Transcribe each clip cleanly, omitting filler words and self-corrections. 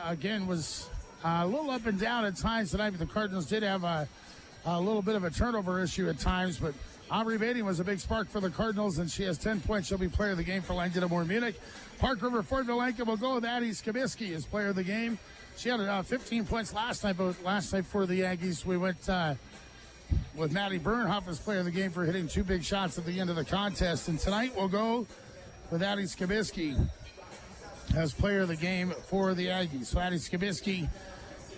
again, was a little up and down at times tonight, but the Cardinals did have a little bit of a turnover issue at times, but Aubrey Beatty was a big spark for the Cardinals, and she has 10 points. She'll be player of the game for Langdon Moore Munich. Park River Fort Vilenka will go with Addie Skibisky as player of the game. She had 15 points last night, but last night for the Aggies, we went with Maddie Bernhoff as player of the game for hitting 2 big shots at the end of the contest. And tonight we'll go with Addie Skibisky as player of the game for the Aggies. So Addie Skibisky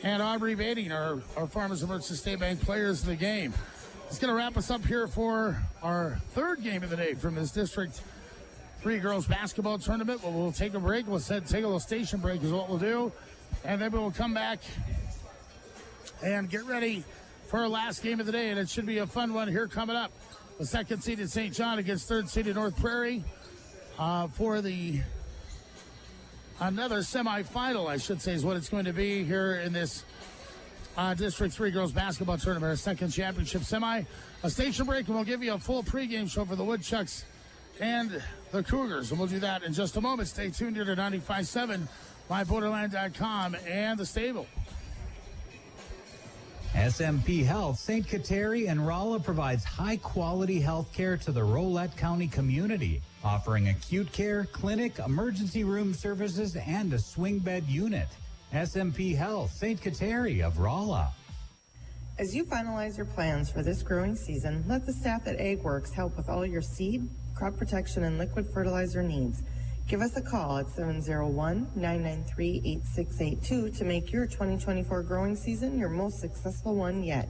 and Aubrey Beatty are Farmers and Merchants State Bank players of the game. It's going to wrap us up here for our third game of the day from this District 3 girls basketball tournament. We'll take a break. We'll take a little station break is what we'll do. And then we'll come back and get ready for our last game of the day. And it should be a fun one here coming up. The second seeded St. John against third seeded North Prairie for another semifinal, I should say, is what it's going to be here in this District 3 girls basketball tournament, our second championship semi. A station break, and we'll give you a full pregame show for the Woodchucks and the Cougars. And we'll do that in just a moment. Stay tuned here to 95.7, myborderland.com, and the stable. SMP Health, St. Kateri and Rolla provides high-quality health care to the Rolette County community, offering acute care, clinic, emergency room services, and a swing bed unit. SMP Health, St. Kateri of Rolla. As you finalize your plans for this growing season, let the staff at AgWorks help with all your seed, crop protection, and liquid fertilizer needs. Give us a call at 701-993-8682 to make your 2024 growing season your most successful one yet.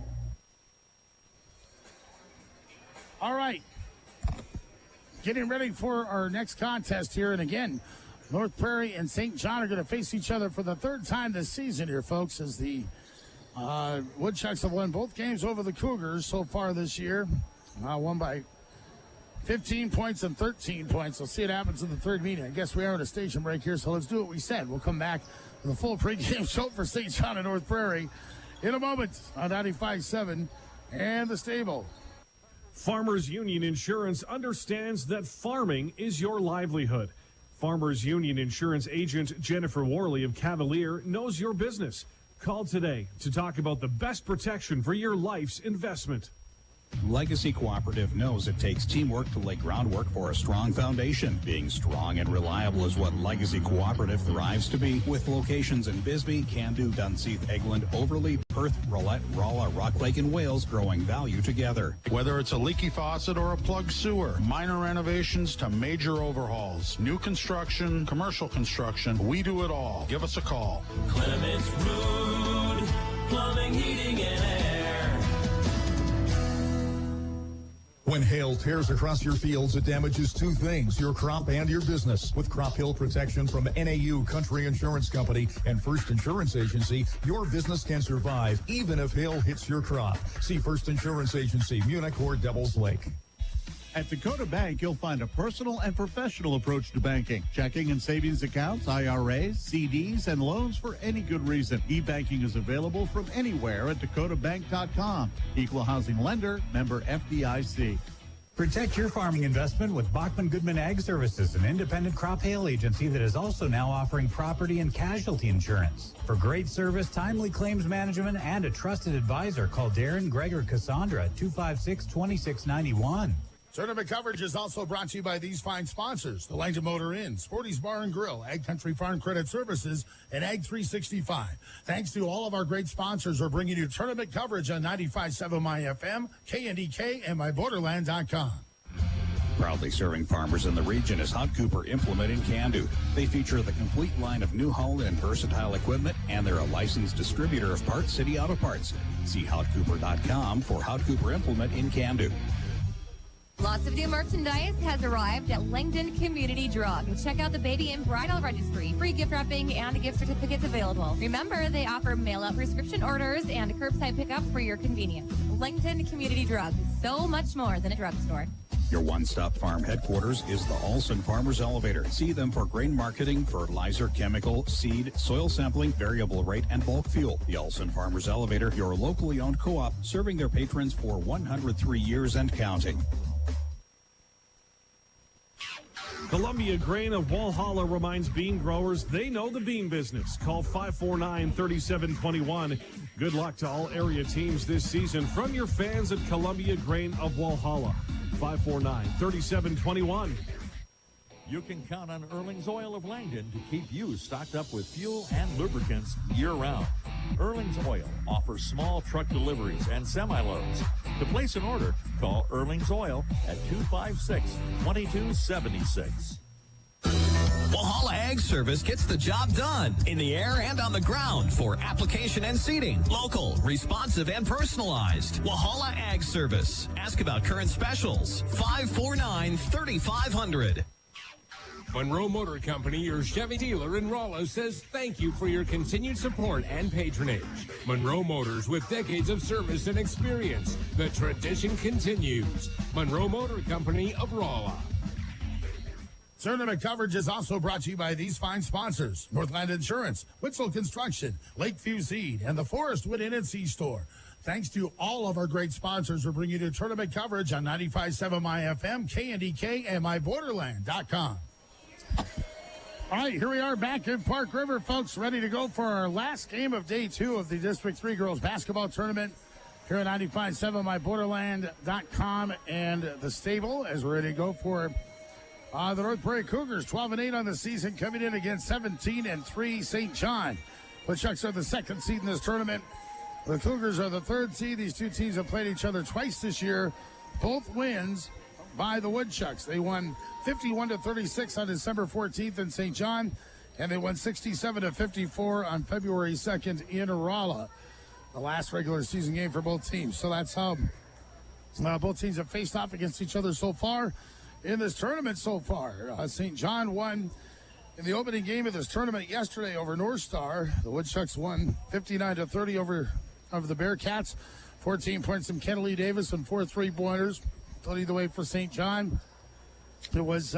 All right. Getting ready for our next contest here. And again, North Prairie and St. John are going to face each other for the third time this season here, folks, as the Woodchucks have won both games over the Cougars so far this year. Won by 15 points and 13 points. We'll see what happens in the third meeting. I guess we are at a station break here, so let's do what we said. We'll come back with a full pregame show for St. John and North Prairie in a moment on 95.7 and the stable. Farmers Union Insurance understands that farming is your livelihood. Farmers Union Insurance agent Jennifer Worley of Cavalier knows your business. Call today to talk about the best protection for your life's investment. Legacy Cooperative knows it takes teamwork to lay groundwork for a strong foundation. Being strong and reliable is what Legacy Cooperative thrives to be, with locations in Bisbee, Candu, Dunseith, Eglin, Overlea, Perth, Rolette, Rolla, Rock Lake, and Wales, growing value together. Whether it's a leaky faucet or a plugged sewer, minor renovations to major overhauls, new construction, commercial construction, we do it all. Give us a call. Clements Road, plumbing, heating, and air. When hail tears across your fields, it damages 2 things, your crop and your business. With crop hail protection from NAU Country Insurance Company and First Insurance Agency, your business can survive even if hail hits your crop. See First Insurance Agency, Munich or Devils Lake. At Dakota Bank, you'll find a personal and professional approach to banking. Checking and savings accounts, IRAs, CDs, and loans for any good reason. E-banking is available from anywhere at dakotabank.com. Equal housing lender, member FDIC. Protect your farming investment with Bachman Goodman Ag Services, an independent crop hail agency that is also now offering property and casualty insurance. For great service, timely claims management, and a trusted advisor, call Darren, Greg, or Cassandra at 256-2691. Tournament coverage is also brought to you by these fine sponsors: the Langdon Motor Inn, Sporty's Bar and Grill, Ag Country Farm Credit Services, and Ag 365. Thanks to all of our great sponsors, we're bringing you tournament coverage on 95.7 My FM, KNDK, and myborderland.com. Proudly serving farmers in the region is Hot Cooper Implement in Candu. They feature the complete line of New Holland and versatile equipment, and they're a licensed distributor of Parts City Auto Parts. See hotcooper.com for Hot Cooper Implement in Candu. Lots of new merchandise has arrived at Langdon Community Drug. Check out the baby and bridal registry. Free gift wrapping and gift certificates available. Remember, they offer mail-out prescription orders and curbside pickup for your convenience. Langdon Community Drug. So much more than a drugstore. Your one-stop farm headquarters is the Olson Farmers Elevator. See them for grain marketing, fertilizer, chemical, seed, soil sampling, variable rate, and bulk fuel. The Olson Farmers Elevator, your locally owned co-op, serving their patrons for 103 years and counting. Columbia Grain of Walhalla reminds bean growers they know the bean business. Call 549-3721. Good luck to all area teams this season from your fans at Columbia Grain of Walhalla. 549-3721. You can count on Erling's Oil of Langdon to keep you stocked up with fuel and lubricants year-round. Erling's Oil offers small truck deliveries and semi-loads. To place an order, call Erling's Oil at 256-2276. Walhalla Ag Service gets the job done in the air and on the ground for application and seeding. Local, responsive, and personalized. Walhalla Ag Service. Ask about current specials. 549-3500. Monroe Motor Company, your Chevy dealer in Rolla, says thank you for your continued support and patronage. Monroe Motors, with decades of service and experience. The tradition continues. Monroe Motor Company of Rolla. Tournament coverage is also brought to you by these fine sponsors: Northland Insurance, Witzel Construction, Lakeview Seed, and the Forest Wood Inn and Sea Store. Thanks to all of our great sponsors, we're bringing you tournament coverage on 95.7 MyFM, KNDK, and MyBorderland.com. All right, here we are back in Park River, folks, ready to go for our last game of day 2 of the District 3 Girls Basketball Tournament here at 95.7 MyBorderland.com and the stable, as we're ready to go for the North Prairie Cougars, 12-8 on the season, coming in against 17-3 St. John. Woodchucks are the second seed in this tournament. The Cougars are the third seed. These two teams have played each other twice this year. Both wins by the Woodchucks. They won 51-36 on December 14th in St. John, and they won 67-54 on February 2nd in Rolla, the last regular season game for both teams. So that's how both teams have faced off against each other so far in this tournament so far. St. John won in the opening game of this tournament yesterday over North Star. The Woodchucks won 59-30 over the Bearcats. 14 points from Kennedy Davis and 4 3-pointers. Leading the way for St. John. It was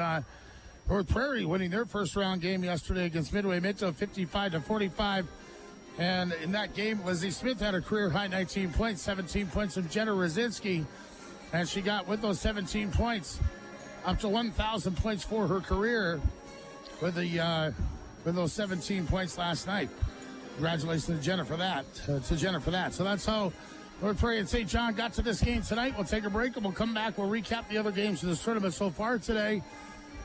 North Prairie winning their first round game yesterday against Midway Mitchell, 55-45. And in that game, Lizzie Smith had a career high 19 points, 17 points from Jenna Rosinski. And she got, with those 17 points, up to 1,000 points for her career with those 17 points last night. Congratulations to Jenna for that. So that's how North Prairie and St. John got to this game tonight. We'll take a break and we'll come back. We'll recap the other games of this tournament so far today.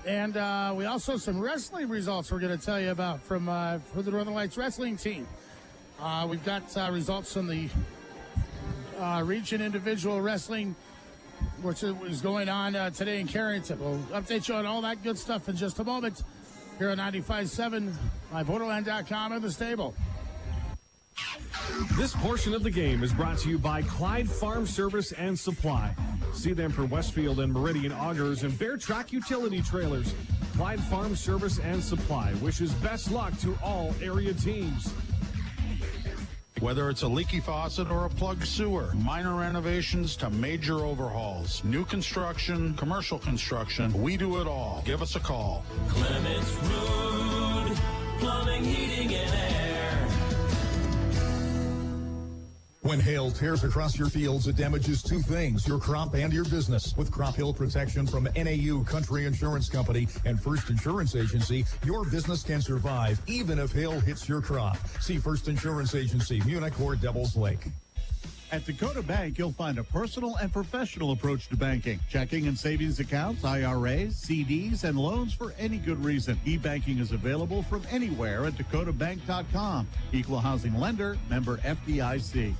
And we also have some wrestling results we're going to tell you about for the Northern Lights wrestling team. We've got results from the region individual wrestling, which is going on today in Carrington. We'll update you on all that good stuff in just a moment here on 95.7, MyBorderland.com and the stable. This portion of the game is brought to you by Clyde Farm Service and Supply. See them for Westfield and Meridian Augers and Bear Track Utility Trailers. Clyde Farm Service and Supply wishes best luck to all area teams. Whether it's a leaky faucet or a plugged sewer, minor renovations to major overhauls, new construction, commercial construction, we do it all. Give us a call. Clements Road, plumbing, heating, and air. When hail tears across your fields, it damages two things, your crop and your business. With crop hail protection from NAU Country Insurance Company and First Insurance Agency, your business can survive even if hail hits your crop. See First Insurance Agency, Munich or Devils Lake. At Dakota Bank, you'll find a personal and professional approach to banking. Checking and savings accounts, IRAs, CDs, and loans for any good reason. E-banking is available from anywhere at dakotabank.com. Equal housing lender, member FDIC.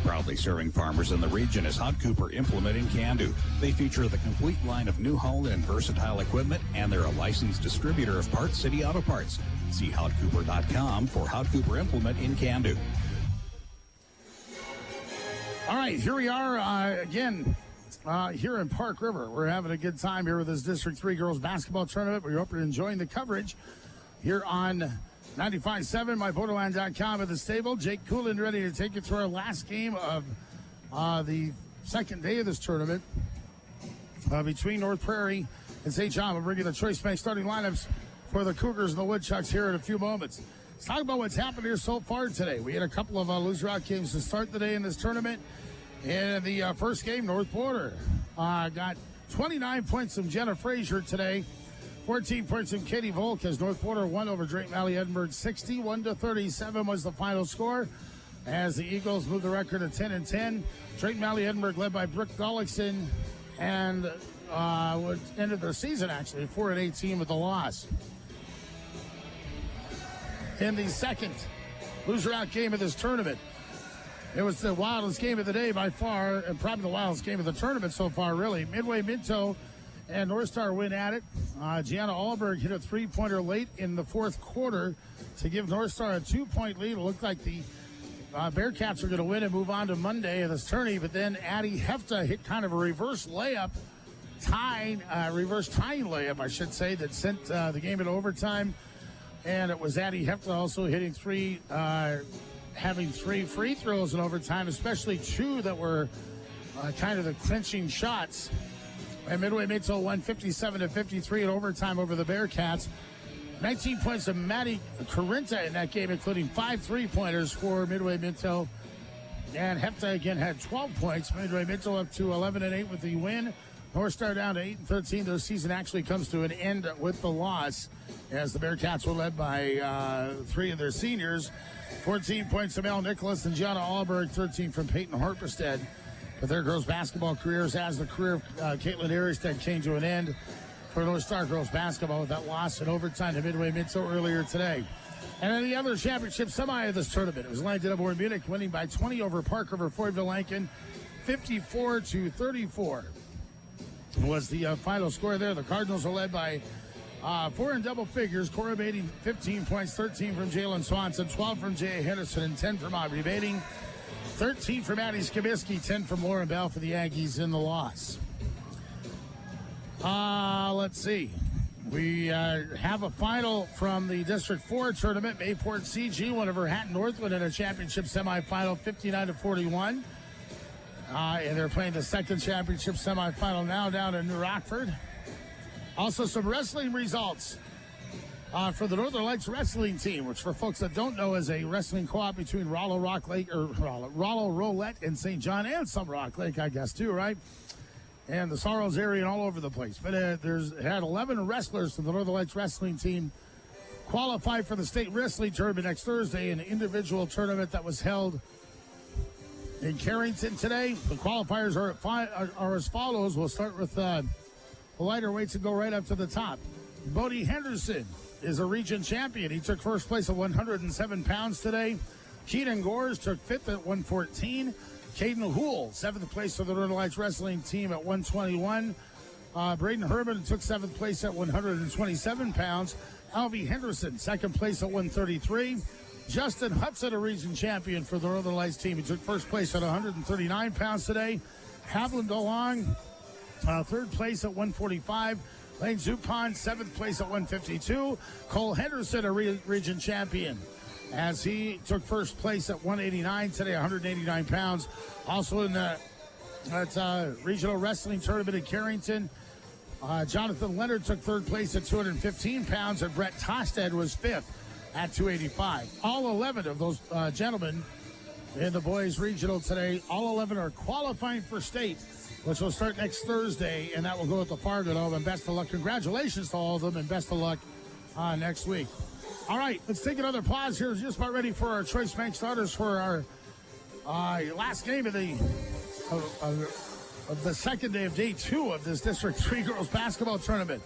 Proudly serving farmers in the region is Hot Cooper Implement in Can-Do. They feature the complete line of new haul and versatile equipment, and they're a licensed distributor of Parts City Auto Parts. See HotCooper.com for Hot Cooper Implement in Can-Do. All right, here we are again here in Park River. We're having a good time here with this District 3 Girls Basketball Tournament. We hope you're enjoying the coverage here on 95.7, MyBorderland.com at the stable. Jake Coolin ready to take you through our last game of the second day of this tournament between North Prairie and St. John. We'll bring you the Choice Bank starting lineups for the Cougars and the Woodchucks here in a few moments. Let's talk about what's happened here so far today. We had a couple of loser out games to start the day in this tournament. In the first game, North Border got 29 points from Jenna Frazier today. 14 points from Katie Volk as North Border won over Drayton Valley Edinburgh. 61-37 was the final score as the Eagles moved the record to 10-10. Drayton Valley Edinburgh led by Brooke Gullickson and ended their season actually 4-18 with a loss. In the second loser-out game of this tournament, it was the wildest game of the day by far, and probably the wildest game of the tournament so far, really. Midway Minto and North Star win at it. Gianna Alberg hit a three-pointer late in the fourth quarter to give North Star a 2-point lead. It looked like the Bearcats are going to win and move on to Monday in this tourney, but then Addie Hefta hit kind of a reverse layup, reverse tying layup, I should say, that sent the game into overtime. And it was Addie Hefta also hitting having three free throws in overtime, especially two that were kind of the clinching shots. And Midway Minto won 57-53 in overtime over the Bearcats. 19 points of Maddie Corinta in that game, including 5 3-pointers for Midway Minto. And Hefta again had 12 points. Midway Minto up to 11-8 with the win. North Star down to 8-13. Their season actually comes to an end with the loss, as the Bearcats were led by 3 of their seniors. 14 points from Mel Nicholas and Gianna Alberg, 13 from Peyton Harperstead. But their girls' basketball careers, as the career of Caitlin Aristead came to an end for North Star girls basketball with that loss in overtime to Midway Minto earlier today. And in the other championship semi of this tournament, it was Langdon Upper Munich winning by 20 over Park River Floydville Lankin, 54-34 was the final score there. The Cardinals are led by 4 in double figures. Cora Bating, 15 points, 13 from Jalen Swanson, 12 from Jay Henderson, and 10 from Aubrey Bating. 13 from Addie Skibisky, 10 from Lauren Bell for the Aggies in the loss. Let's see. We have a final from the District 4 tournament. Mayport CG won over Hatton Northwood in a championship semifinal, 59-41. And they're playing the second championship semifinal now down in New Rockford. Also, some wrestling results for the Northern Lights wrestling team, which for folks that don't know is a wrestling co-op between Rollo Rolette and St. John, and some Rock Lake, I guess, too, right? And the Sorrows area and all over the place. But had 11 wrestlers from the Northern Lights wrestling team qualify for the state wrestling tournament next Thursday, an individual tournament that was held in Carrington today. The qualifiers are as follows. We'll start with the lighter weights and go right up to the top. Bodie Henderson is a region champion. He took first place at 107 pounds today. Keaton Gores took fifth at 114. Caden Houle, seventh place for the Northern Lights wrestling team at 121. Braden Herman took seventh place at 127 pounds. Alvie Henderson, second place at 133. Justin Hudson, a region champion for the Northern Lights team. He took first place at 139 pounds today. Havlin DeLong, third place at 145. Lane Zupon, seventh place at 152. Cole Henderson, a region champion, as he took first place at 189 today, 189 pounds. Also in the regional wrestling tournament in Carrington, Jonathan Leonard took third place at 215 pounds, and Brett Tosted was fifth at 285. All 11 of those gentlemen in the boys regional today, all 11 are qualifying for state, which will start next Thursday, and that will go at the Fargo Dome. And best of luck. Congratulations to all of them, and best of luck next week. All right, let's take another pause here. Just about ready for our Choice Bank starters for our last game of the second day of day 2 of this District 3 girls basketball tournament.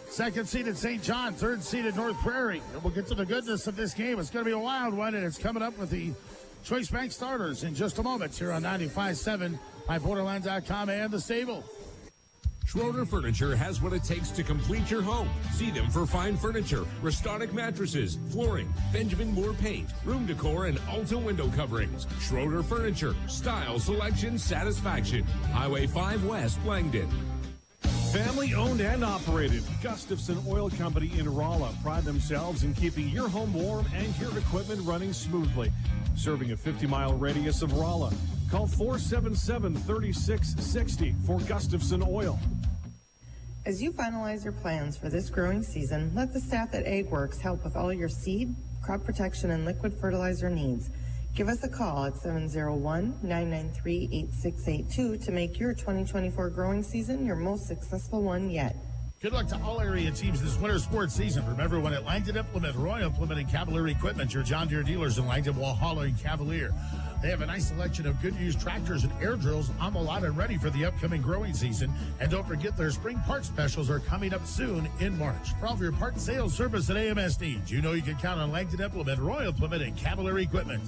Second seeded St. John, third seeded North Prairie. And we'll get to the goodness of this game. It's going to be a wild one, and it's coming up with the Choice Bank starters in just a moment here on 95.7, myborderline.com, and the Stable. Schroeder Furniture has what it takes to complete your home. See them for fine furniture, Restonic mattresses, flooring, Benjamin Moore paint, room decor, and Ulta window coverings. Schroeder Furniture, style, selection, satisfaction. Highway 5 West, Langdon. Family owned and operated, Gustafson Oil Company in Rolla pride themselves in keeping your home warm and your equipment running smoothly. Serving a 50-mile radius of Rolla. Call 477-3660 for Gustafson Oil. As you finalize your plans for this growing season, let the staff at AgWorks help with all your seed, crop protection, and liquid fertilizer needs. Give us a call at 701-993-8682 to make your 2024 growing season your most successful one yet. Good luck to all area teams this winter sports season. From everyone at Langdon Implement, Roy Implement, and Cavalier Equipment, your John Deere dealers in Langdon, Walhalla, and Cavalier. They have a nice selection of good used tractors and air drills on the lot and ready for the upcoming growing season. And don't forget their spring parts specials are coming up soon in March. For all of your parts sales, service, and AMS needs, you know you can count on Langdon Implement, Roy Implement, and Cavalier Equipment.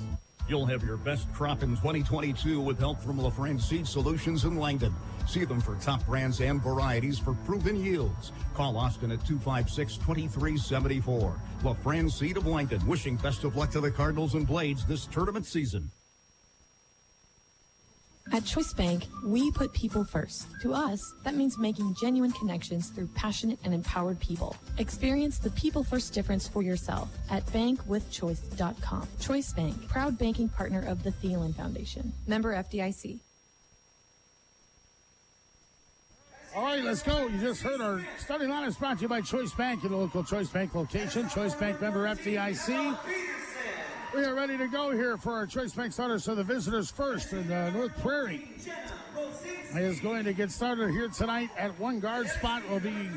You'll have your best crop in 2022 with help from LaFrance Seed Solutions in Langdon. See them for top brands and varieties for proven yields. Call Austin at 256-2374. LaFrance Seed of Langdon, wishing best of luck to the Cardinals and Blades this tournament season. At Choice Bank, we put people first. To us, that means making genuine connections through passionate and empowered people. Experience the people-first difference for yourself at bankwithchoice.com. Choice Bank, proud banking partner of the Thielen Foundation. Member FDIC. All right, let's go. You just heard our starting line is brought to you by Choice Bank at a local Choice Bank location. Choice Bank member FDIC. We are ready to go here for our Choice Bank starters. So the visitors first in North Prairie is going to get started here tonight. At one guard spot will be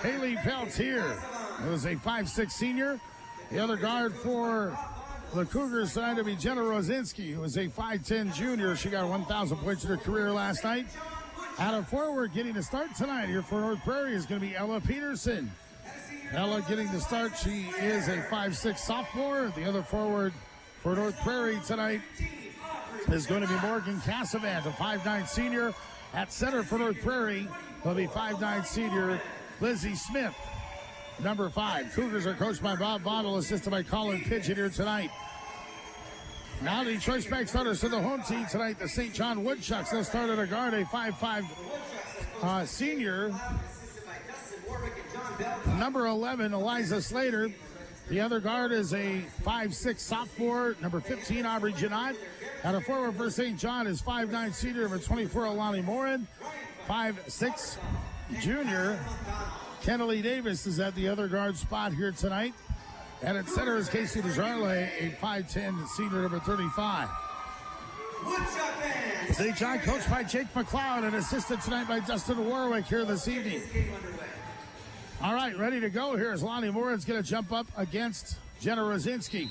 Haley Peltier, who is a 5'6" senior. The other guard for the Cougars tonight will be Jenna Rosinski, who is a 5'10" junior. She got 1,000 points in her career last night. Out of forward, getting to start tonight here for North Prairie is going to be Ella Peterson. Ella getting the start. She is a 5'6" sophomore. The other forward for North Prairie tonight is going to be Morgan Cassavant, a 5'9" senior. At center for North Prairie will be 5'9" senior Lizzie Smith, number 5. Cougars are coached by Bob Vondel, assisted by Colin Pidgeon here tonight. Now the Choice Bank starters to the home team tonight, the St. John Woodchucks. They'll start at a guard, a 5'5" senior. Number 11, Eliza Slater. The other guard is a 5'6" sophomore, number 15, Aubrey Janot. Out of forward for St. John is 5'9" senior, number 24, Alani Morin. 5'6" junior, Kennedy Davis is at the other guard spot here tonight. And at center is Casey DeJarle, a 5'10" senior, number 35. St. John coached by Jake McLeod and assisted tonight by Dustin Warwick here this evening. All right, ready to go here as Lonnie Morin's going to jump up against Jenna Rosinski.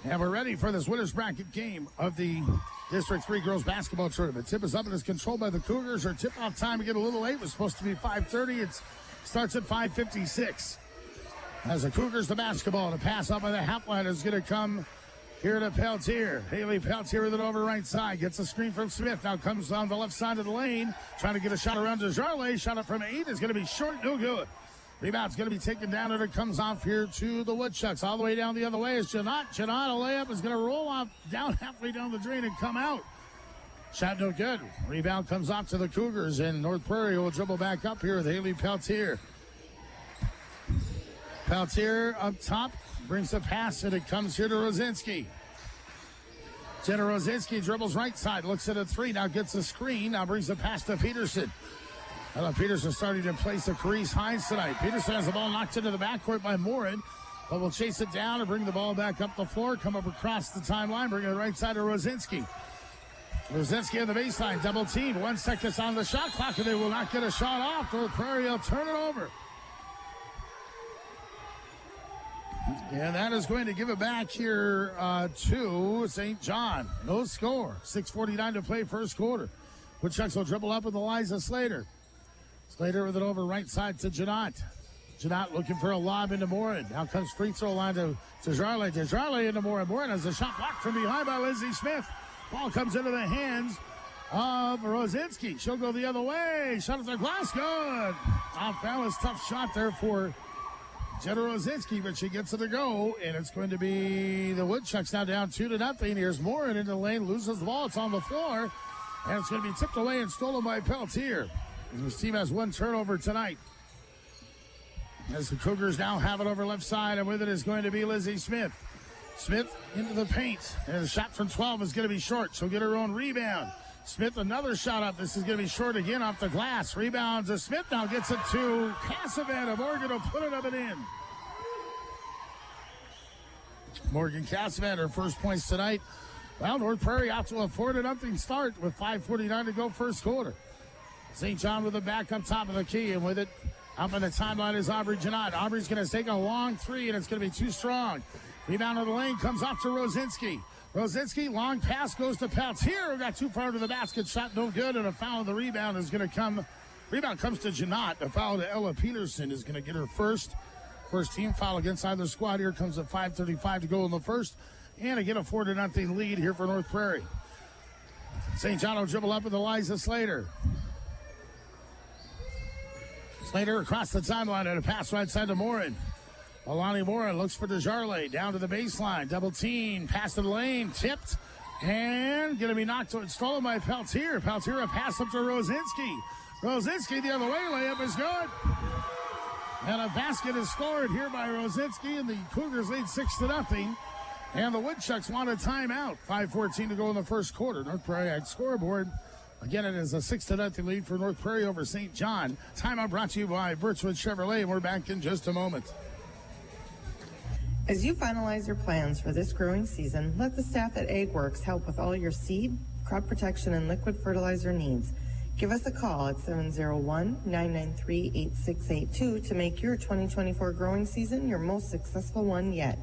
And we're ready for this winner's bracket game of the District 3 girls basketball tournament. Tip is up and is controlled by the Cougars. Our tip-off time to get a little late was supposed to be 5:30. It starts at 5:56. As the Cougars the basketball, and a pass up by the half line is going to come here to Peltier. Haley Peltier with it over right side. Gets a screen from Smith. Now comes on the left side of the lane. Trying to get a shot around DeJarle. Shot up from 8 is going to be short. No good. Rebound's going to be taken down, and it comes off here to the Woodchucks. All the way down the other way is Janot. Janot, a layup, is going to roll off down halfway down the drain and come out. Shot no good. Rebound comes off to the Cougars, and North Prairie will dribble back up here with Haley Peltier. Peltier up top, brings the pass, and it comes here to Rosinski. Jenna Rosinski dribbles right side, looks at a 3, now gets a screen, now brings the pass to Peterson. Peterson starting to place the Carice Hines tonight. Peterson has the ball knocked into the backcourt by Morin, but will chase it down and bring the ball back up the floor, come up across the timeline, bring it right side to Rosinski. Rosinski on the baseline, double team, 1 second on the shot clock, and they will not get a shot off. North Prairie will turn it over. And that is going to give it back here to St. John. No score. 6:49 to play first quarter. Woodchucks will dribble up with Eliza Slater. Slater with it over right side to Janot. Janot looking for a lob into Morin. Now comes free throw line to Jarley. Jarley into Morin. Morin has a shot blocked from behind by Lizzie Smith. Ball comes into the hands of Rosinski. She'll go the other way. Shot at the glass. Good. Off balance. Tough shot there for Jenna Rosinski, but she gets it to go, and it's going to be the Woodchucks now down 2-0. Here's Morin into the lane, loses the ball. It's on the floor, and it's going to be tipped away and stolen by Peltier. And this team has 1 turnover tonight. As the Cougars now have it over left side, and with it is going to be Lizzie Smith. Smith into the paint, and the shot from 12 is going to be short. She'll get her own rebound. Smith, another shot up. This is going to be short again off the glass. Rebounds to Smith, now gets it to Cassavant. Morgan will put it up and in. Morgan Cassavant, her first points tonight Well, North Prairie out to a 4-0 start with 5:49 to go first quarter. St. John with the back up top of the key, and with it up on the timeline is Aubrey Janot. Aubrey's going to take a long three, and it's going to be too strong. Rebound of the lane comes off to Rosinski. Rosinski, long pass goes to Peltier, who got too far to the basket. Shot no good, and a foul on the rebound is going to come. Rebound comes to Janot. A foul to Ella Peterson is going to get her first team foul against either squad. Here comes at 5:35 to go in the first. And again, a 4-0 lead here for North Prairie. St. John will dribble up with Eliza Slater. Slater across the timeline and a pass right side to Morin. Alani Morin looks for Desjardins down to the baseline. Double team, pass to the lane, tipped, and going to be knocked stolen by Peltier. Peltier a pass up to Rosinski. Rosinski the other way, layup is good. And a basket is scored here by Rosinski, and the Cougars lead 6-0. And the Woodchucks want a timeout. 5:14 to go in the first quarter. North Prairie at scoreboard. Again, it is a 6-0 lead for North Prairie over St. John. Timeout brought to you by Birchwood Chevrolet, and we're back in just a moment. As you finalize your plans for this growing season, let the staff at AgWorks help with all your seed, crop protection, and liquid fertilizer needs. Give us a call at 701-993-8682 to make your 2024 growing season your most successful one yet.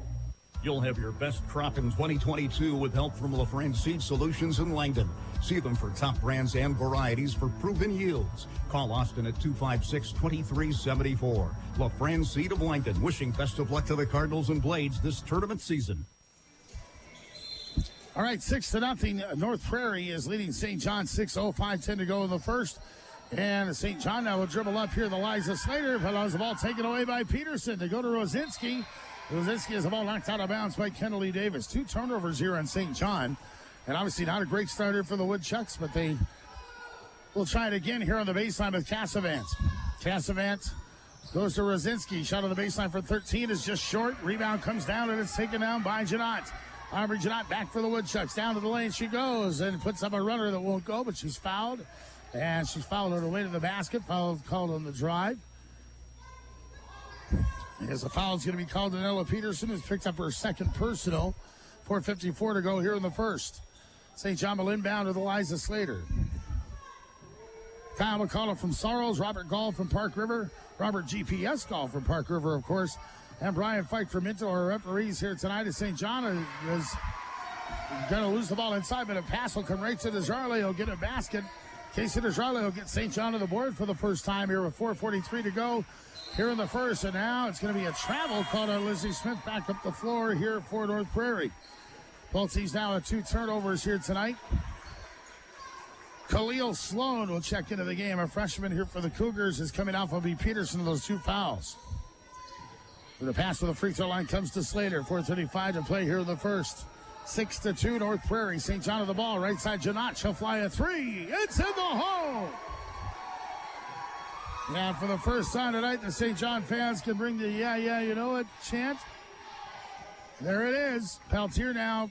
You'll have your best crop in 2022 with help from LaFrance Seed Solutions in Langdon. See them for top brands and varieties for proven yields. Call Austin at 256-2374. LaFrance Seed of Langdon, wishing best of luck to the Cardinals and Blades this tournament season. All right, 6-0. North Prairie is leading St. John 6-0, 5:10 to go in the first. And St. John now will dribble up here. The Eliza Slater, but the ball taken away by Peterson. They go to Rosinski. Rosinski has the ball knocked out of bounds by Kennedy Davis. 2 turnovers here on St. John. And obviously not a great starter for the Woodchucks, but they will try it again here on the baseline with Cassavant. Cassavant goes to Rosinski. Shot on the baseline for 13 is just short. Rebound comes down, and it's taken down by Janot. Aubrey Janot back for the Woodchucks. Down to the lane she goes and puts up a runner that won't go, but she's fouled. And she's fouled on her way to the basket. Foul called on the drive. As the foul is going to be called on Ella Peterson, who's picked up her second personal. 4:54 to go here in the first. St. John will inbound with Eliza Slater. Kyle McCullough from Sorrells, Robert Gall from Park River, Robert GPS Gall from Park River, of course, and Brian Fike from Minto, our referees here tonight. As St. John is going to lose the ball inside, but a pass will come right to Desjardins. He'll get a basket. Casey Desjardins will get St. John to the board for the first time here with 4:43 to go here in the first. And now it's going to be a travel called on Lizzie Smith back up the floor here for North Prairie. Both teams now have 2 turnovers here tonight. Khalil Sloan will check into the game. A freshman here for the Cougars is coming off of B. Peterson of those 2 fouls. The pass to the free throw line comes to Slater. 4:35 to play here in the first. 6-2 North Prairie. St. John of the ball. Right side Janot. She'll fly a 3. It's in the hole. And for the first time tonight, the St. John fans can bring the yeah, you know it chant. There it is. Peltier now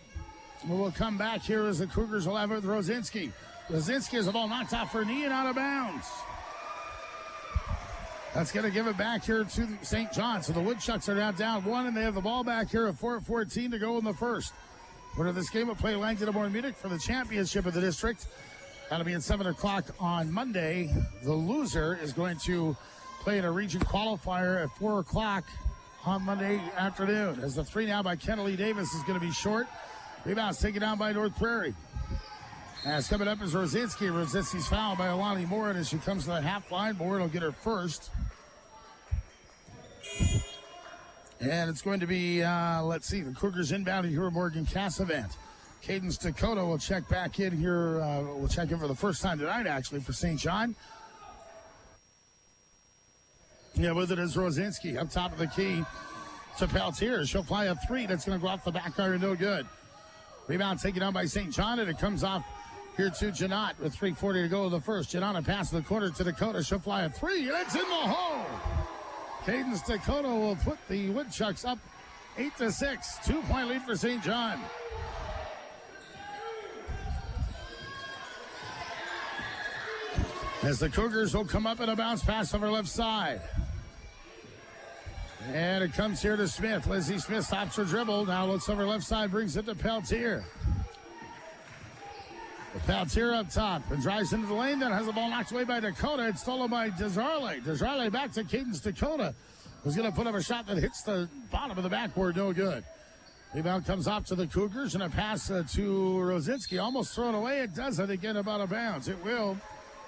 will come back here as the Cougars will have it with Rosinski. Rosinski has the ball knocked off her knee and out of bounds. That's going to give it back here to St. John. So the Woodchucks are now down 1, and they have the ball back here at 4:14 to go in the first. Winner of this game will play Langdon and Munich for the championship of the district. That'll be at 7 o'clock on Monday. The loser is going to play in a region qualifier at 4 o'clock on Monday afternoon. As the 3 now by Kennedy Davis is going to be short. Rebounds taken down by North Prairie. As coming up is Rosinski. Rosinski's fouled by Alani Morin as she comes to the half line. Morin will get her first. And it's going to be, let's see, the Cougars inbound here with Morgan Cassavant. Cadence Dakota will check back in here. We'll check in for the first time tonight, actually, for St. John. Yeah, with it is Rosinski up top of the key to Peltier. She'll fly a 3. That's going to go off the back iron, no good. Rebound taken down by St. John, and it comes off here to Janot with 3:40 to go in the first. Janot a pass in the corner to Dakota. She'll fly a 3, and it's in the hole. Cadence Dakota will put the Woodchucks up 8-6. 2-point lead for St. John. As the Cougars will come up in a bounce pass over left side. And it comes here to Smith. Lizzie Smith stops her dribble. Now looks over left side, brings it to Peltier. Peltier up top and drives into the lane, then has the ball knocked away by Dakota. It's stolen by Desjardins. Desjardins back to Cadence Dakota, who's going to put up a shot that hits the bottom of the backboard. No good. Rebound comes off to the Cougars, and a pass to Rosinski. Almost thrown away. It doesn't. Again, about a bounce. It will.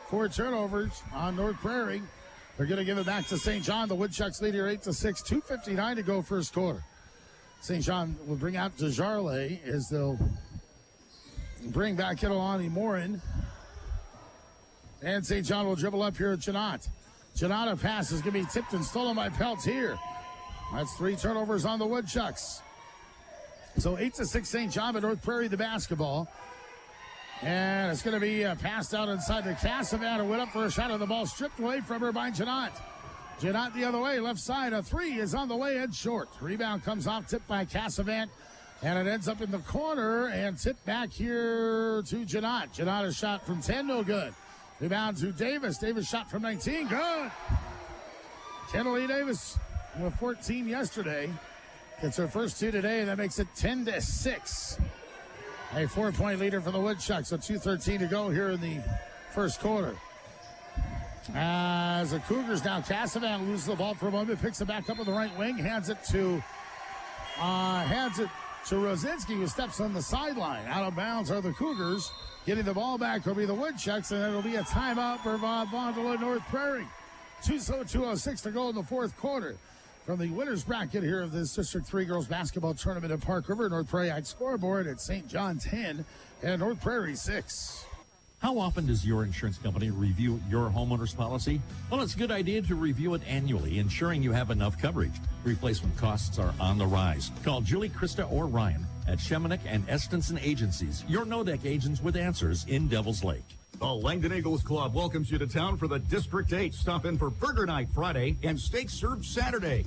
4 turnovers on North Prairie. They're going to give it back to St. John. The Woodchucks lead here 8-6. 2:59 to go first quarter. St. John will bring out Desjardins as they'll bring back Alani Morin. And St. John will dribble up here at Janot. Janot, a pass is going to be tipped and stolen by Peltier. That's 3 turnovers on the Woodchucks. So 8-6 St. John, but North Prairie the basketball. And it's going to be passed out inside to Cassavant, who went up for a shot, of the ball stripped away from her by Janot. Janot the other way, left side. A 3 is on the way and short. Rebound comes off, tipped by Cassavant. And it ends up in the corner and tipped back here to Janot. Janot, a shot from 10, no good. Rebound to Davis. Davis shot from 19, good. Kennelie Davis with 14 yesterday. Gets her first 2 today, and that makes it 10-6. A 4-point leader for the Woodchucks, so 2:13 to go here in the first quarter. As the Cougars now, Cassavant loses the ball for a moment, picks it back up on the right wing, hands it to Rosinski, who steps on the sideline. Out of bounds are the Cougars. Getting the ball back will be the Woodchucks, and it'll be a timeout for Vondel North Prairie. 2:06 to go in the fourth quarter. From the winners bracket here of this District 3 girls basketball tournament at Park River, North Prairie scoreboard at St. John 10 and North Prairie 6. How often does your insurance company review your homeowner's policy? Well, it's a good idea to review it annually, ensuring you have enough coverage. Replacement costs are on the rise. Call Julie, Krista, or Ryan at Shemanek and Estenson Agencies, your no-deck agents with answers in Devil's Lake. The Langdon Eagles Club welcomes you to town for the District 8. Stop in for Burger Night Friday and steak served Saturday.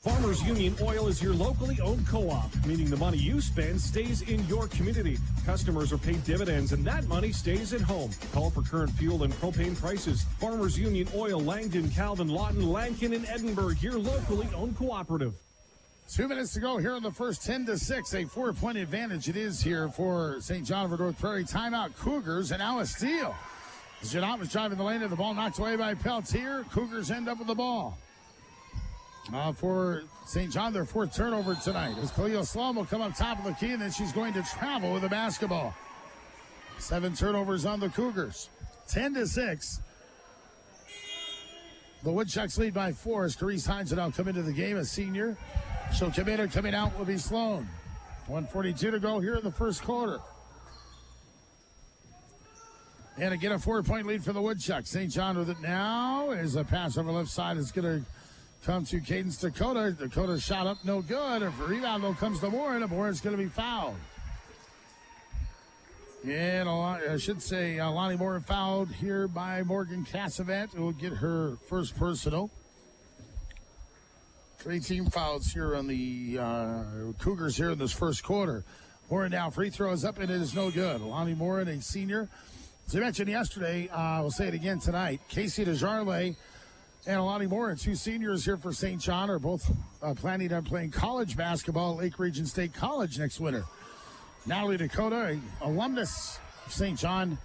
Farmers Union Oil is your locally owned co-op, meaning the money you spend stays in your community. Customers are paid dividends, and that money stays at home. Call for current fuel and propane prices. Farmers Union Oil, Langdon, Calvin, Lawton, Lankin, and Edinburgh, your locally owned cooperative. 2 minutes to go here in the first. 10-6, a 4-point advantage it is here for St. John over North Prairie. Timeout Cougars, and now a steal. Janot was driving the lane, and the ball knocked away by Peltier. Cougars end up with the ball. For St. John, their 4th turnover tonight. As Khalil Sloan will come up top of the key, and then she's going to travel with the basketball. 7 turnovers on the Cougars. 10-6. The Woodchucks lead by 4 as Carice Hines will now come into the game, a senior. She'll come in, and coming out will be Sloan. 1:42 to go here in the first quarter. And again, a 4-point lead for the Woodchucks. St. John with it now as a pass over left side is going to come to Cadence Dakota. Dakota's shot up, no good. If a rebound, though, comes to Morin. Morin's going to be fouled. And I should say Lonnie Morin fouled here by Morgan Cassavant, who will get her first personal. 3 team fouls here on the Cougars here in this first quarter. Morin now free throws up, and it is no good. Lonnie Morin, a senior. As I mentioned yesterday, we'll say it again tonight. Casey Desjardins and Alani Morin, 2 seniors here for St. John, are both planning on playing college basketball at Lake Region State College next winter. Natalie Dakota, an alumnus of St. John,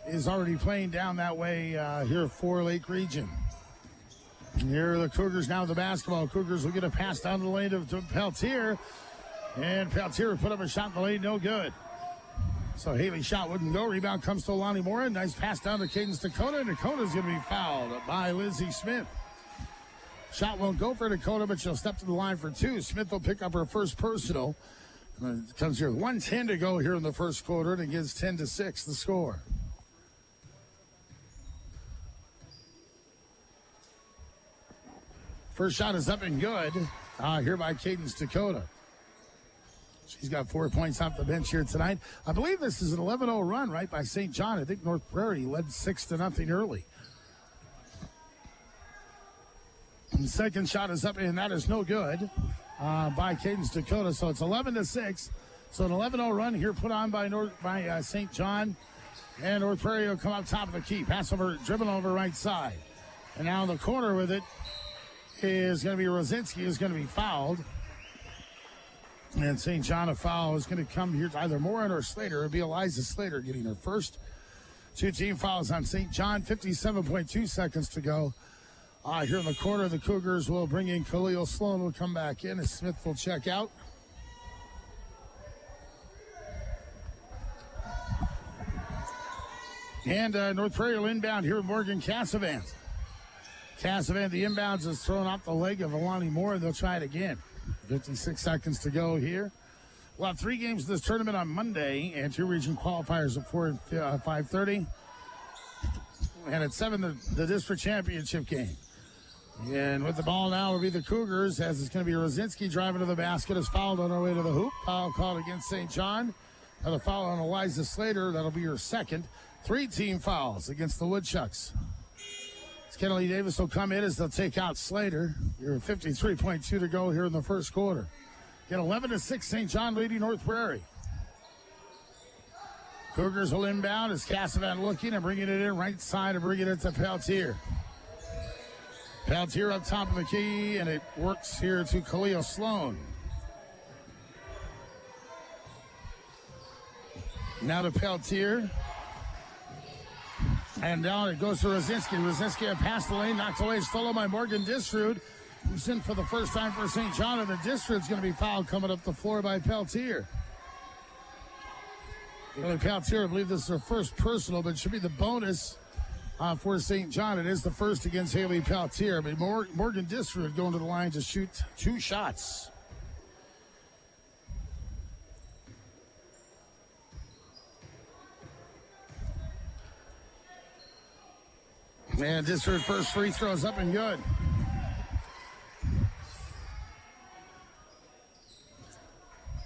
is already playing down that way here for Lake Region. And here are the Cougars now with the basketball. Cougars will get a pass down the lane to Peltier. And Peltier will put up a shot in the lane, no good. So Haley's shot wouldn't go. Rebound comes to Alani Morin. Nice pass down to Cadence Dakota. And Dakota's going to be fouled by Lizzie Smith. Shot won't go for Dakota, but she'll step to the line for 2. Smith will pick up her first personal. And it comes here with 1:10 to go here in the first quarter, and it gives 10-6 the score. First shot is up and good here by Cadence Dakota. She's got 4 points off the bench here tonight. I believe this is an 11-0 run, right, by St. John. I think North Prairie led 6-0 early. And the second shot is up, and that is no good by Cadence Dakota. So it's 11-6. So an 11-0 run here put on by St. John. And North Prairie will come up top of the key. Pass over, dribbling over right side. And now in the corner with it is going to be Rosinski, who's going to be fouled. And St. John, a foul is going to come here to either Morin or Slater. It'll be Eliza Slater getting her first. 2 team fouls on St. John, 57.2 seconds to go. Here in the corner, the Cougars will bring in Khalil Sloan, will come back in as Smith will check out. And North Prairie will inbound here with Morgan Cassavant. Cassavant, the inbounds, is thrown off the leg of Alani Moore, and they'll try it again. 56 seconds to go here. We'll have 3 games of this tournament on Monday and 2 region qualifiers at 4 and 5:30. And at 7, the district championship game. And with the ball now will be the Cougars, as it's going to be Rosinski driving to the basket, is fouled on our way to the hoop. Foul called against St. John. Another foul on Eliza Slater. That'll be her second. 3 team fouls against the Woodchucks. Kennedy Davis will come in as they'll take out Slater. You're 53.2 to go here in the first quarter. Get 11-6, St. John leading North Prairie. Cougars will inbound as Cassavant looking and bringing it in right side and bringing it to Peltier. Peltier up top of the key, and it works here to Khalil Sloan. Now to Peltier. And down it goes to Rosinski. Rosinski past the lane, knocked away, stolen by Morgan Distrud, who's in for the first time for St. John, and the Distrud's going to be fouled coming up the floor by Peltier. Peltier, I believe this is her first personal, but it should be the bonus for St. John. It is the first against Haley Peltier, but Morgan Distrud going to the line to shoot 2 shots. And Distrud first free throw is up and good.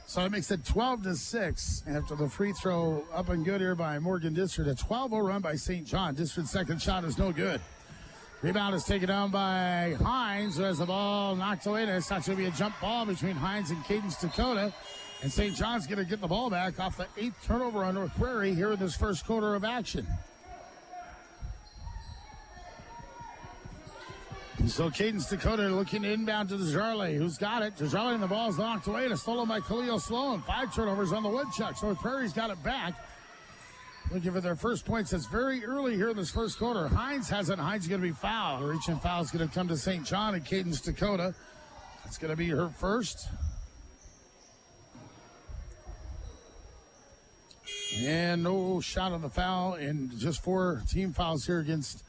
So it makes it 12-6 after the free throw up and good here by Morgan Distrud. A 12-0 run by St. John. Distrud's second shot is no good. Rebound is taken down by Hines, who has the ball knocked away. It's not going to be a jump ball between Hines and Cadence Dakota. And St. John's going to get the ball back off the 8th turnover on North Prairie here in this first quarter of action. So Cadence Dakota looking inbound to Desjarlais, who's got it. Desjarlais, and the ball's knocked away and it's stolen by Khalil Sloan. 5 turnovers on the Woodchucks. North Prairie's got it back. Looking for their first points. It's very early here in this first quarter. Hines has it. Hines is going to be fouled. Reaching foul is going to come to St. John and Cadence Dakota. That's going to be her first. And no shot on the foul, and just 4 team fouls here against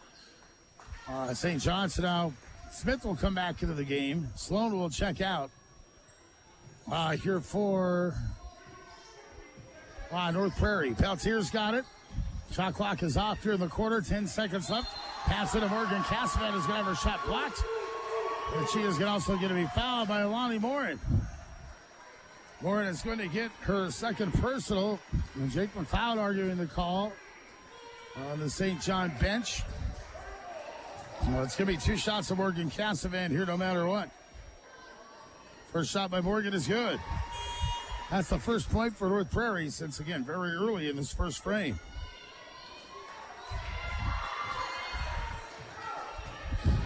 St. John. So now Smith will come back into the game. Sloan will check out here for North Prairie. Peltier's got it. Shot clock is off here in the quarter. 10 seconds left. Pass it to Morgan Cassavant is going to have her shot blocked. And she is also going to be fouled by Alani Morin. Morin is going to get her second personal. And Jake McLeod arguing the call on the St. John bench. Well, it's going to be 2 shots of Morgan Cassavant here no matter what. First shot by Morgan is good. That's the first point for North Prairie since, again, very early in this first frame.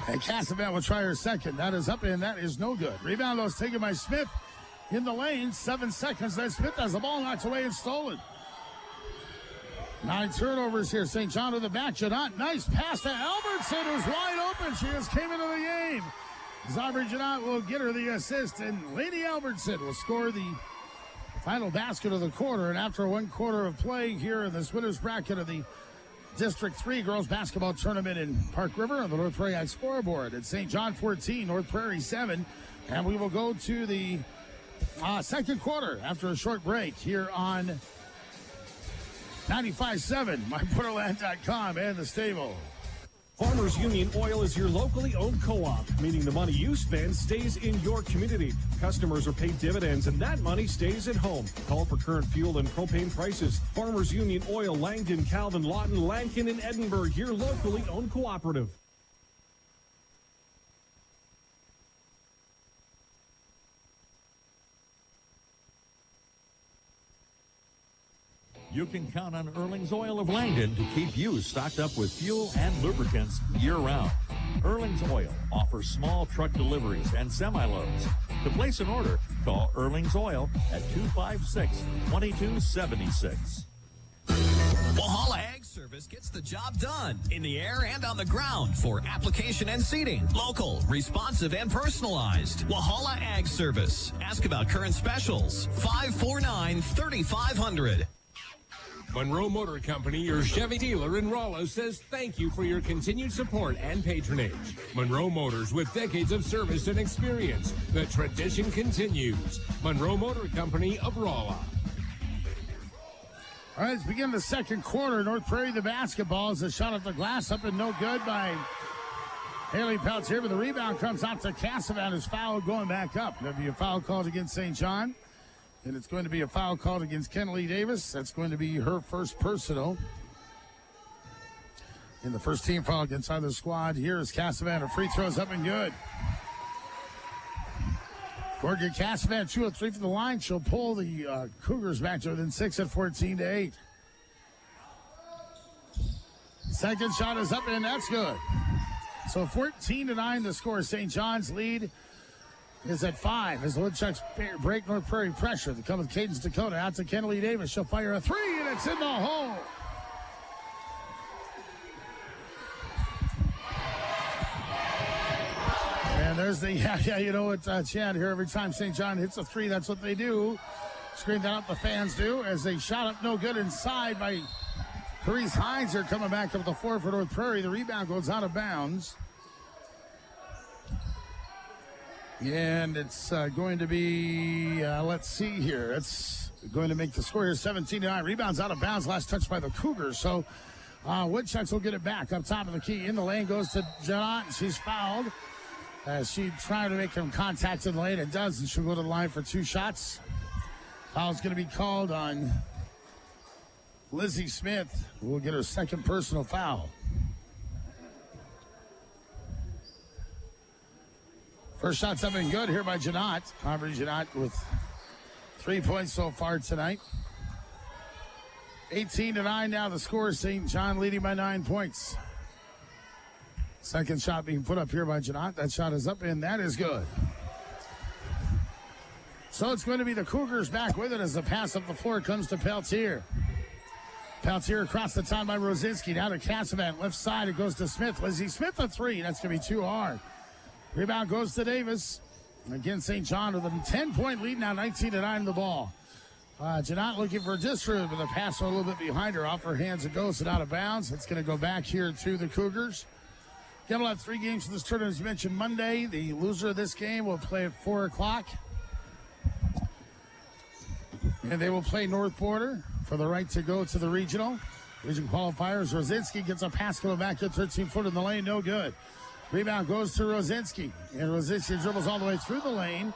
And Cassavant will try her second. That is up and that is no good. Rebound was taken by Smith in the lane. 7 seconds. Then Smith has the ball knocked away and stolen. 9 turnovers here. St. John to the back. Janot, nice pass to Albertson, who's wide open. She just came into the game. Zabri Janot will get her the assist, and Lady Albertson will score the final basket of the quarter. And after 1 quarter of play here in this winner's bracket of the District 3 Girls Basketball Tournament in Park River on the North Prairie scoreboard. At St. John 14, North Prairie 7. And we will go to the second quarter after a short break here on 95.7, MyPorterland.com, and the stable. Farmers Union Oil is your locally owned co-op, meaning the money you spend stays in your community. Customers are paid dividends, and that money stays at home. Call for current fuel and propane prices. Farmers Union Oil, Langdon, Calvin, Lawton, Lankin, and Edinburgh, your locally owned cooperative. You can count on Erling's Oil of Langdon to keep you stocked up with fuel and lubricants year-round. Erling's Oil offers small truck deliveries and semi-loads. To place an order, call Erling's Oil at 256-2276. Walhalla Ag Service gets the job done in the air and on the ground for application and seeding. Local, responsive, and personalized. Walhalla Ag Service. Ask about current specials. 549-3500. Monroe Motor Company, your Chevy dealer in Rollo, says thank you for your continued support and patronage. Monroe Motors, with decades of service and experience. The tradition continues. Monroe Motor Company of Rollo. All right, let's begin the second quarter. North Prairie, the basketball is a shot at the glass, up and no good by Haley Peltier, but the rebound comes out to Cassavan. His foul going back up. There'll be a foul called against St. John, and it's going to be a foul called against Kenley Davis. That's going to be her first personal. In the first team foul against either squad, here is Cassavan. Her free throws up and good. Morgan Cassavan, 2 of 3 from the line. She'll pull the Cougars back to within 6 at 14-8. Second shot is up, and that's good. So 14-9 the score. St. John's lead is at 5 as the Woodchucks break North Prairie pressure. They come with Cadence Dakota out to Kenley Davis. She'll fire a 3, and it's in the hole. And there's the, you know what, Chad, here every time St. John hits a 3, that's what they do. Scream that out, the fans do, as they shot up no good inside by Therese Hines. They're coming back up the floor for North Prairie. The rebound goes out of bounds. And it's going to be, let's see here. It's going to make the score here 17-9. Rebounds out of bounds, last touch by the Cougars. So Woodchucks will get it back up top of the key. In the lane goes to Jenna. She's fouled. She tried to make some contact in the lane and does, and she'll go to the line for 2 shots. Foul's going to be called on Lizzie Smith, who will get her second personal foul. First shot's up and good here by Janot. Aubrey Janot with 3 points so far tonight. 18-9 now the score. St. John leading by 9 points. Second shot being put up here by Janot. That shot is up, and that is good. So it's going to be the Cougars back with it as the pass up the floor comes to Peltier. Peltier across the top by Rosinski. Now to Cassavan. Left side, it goes to Smith. Lizzie Smith a 3. That's going to be too hard. Rebound goes to Davis. Again, St. John with a 10-point lead now, 19-9 the ball. Janot looking for a distribute, but the pass a little bit behind her. Off her hands it goes and out of bounds. It's going to go back here to the Cougars. Again, we'll have 3 games for this tournament. As mentioned, Monday, the loser of this game will play at 4 o'clock. And they will play North Border for the right to go to the regional. Region qualifiers. Rosinski gets a pass coming back at 13-foot in the lane. No good. Rebound goes to Rosinski. And Rosinski dribbles all the way through the lane.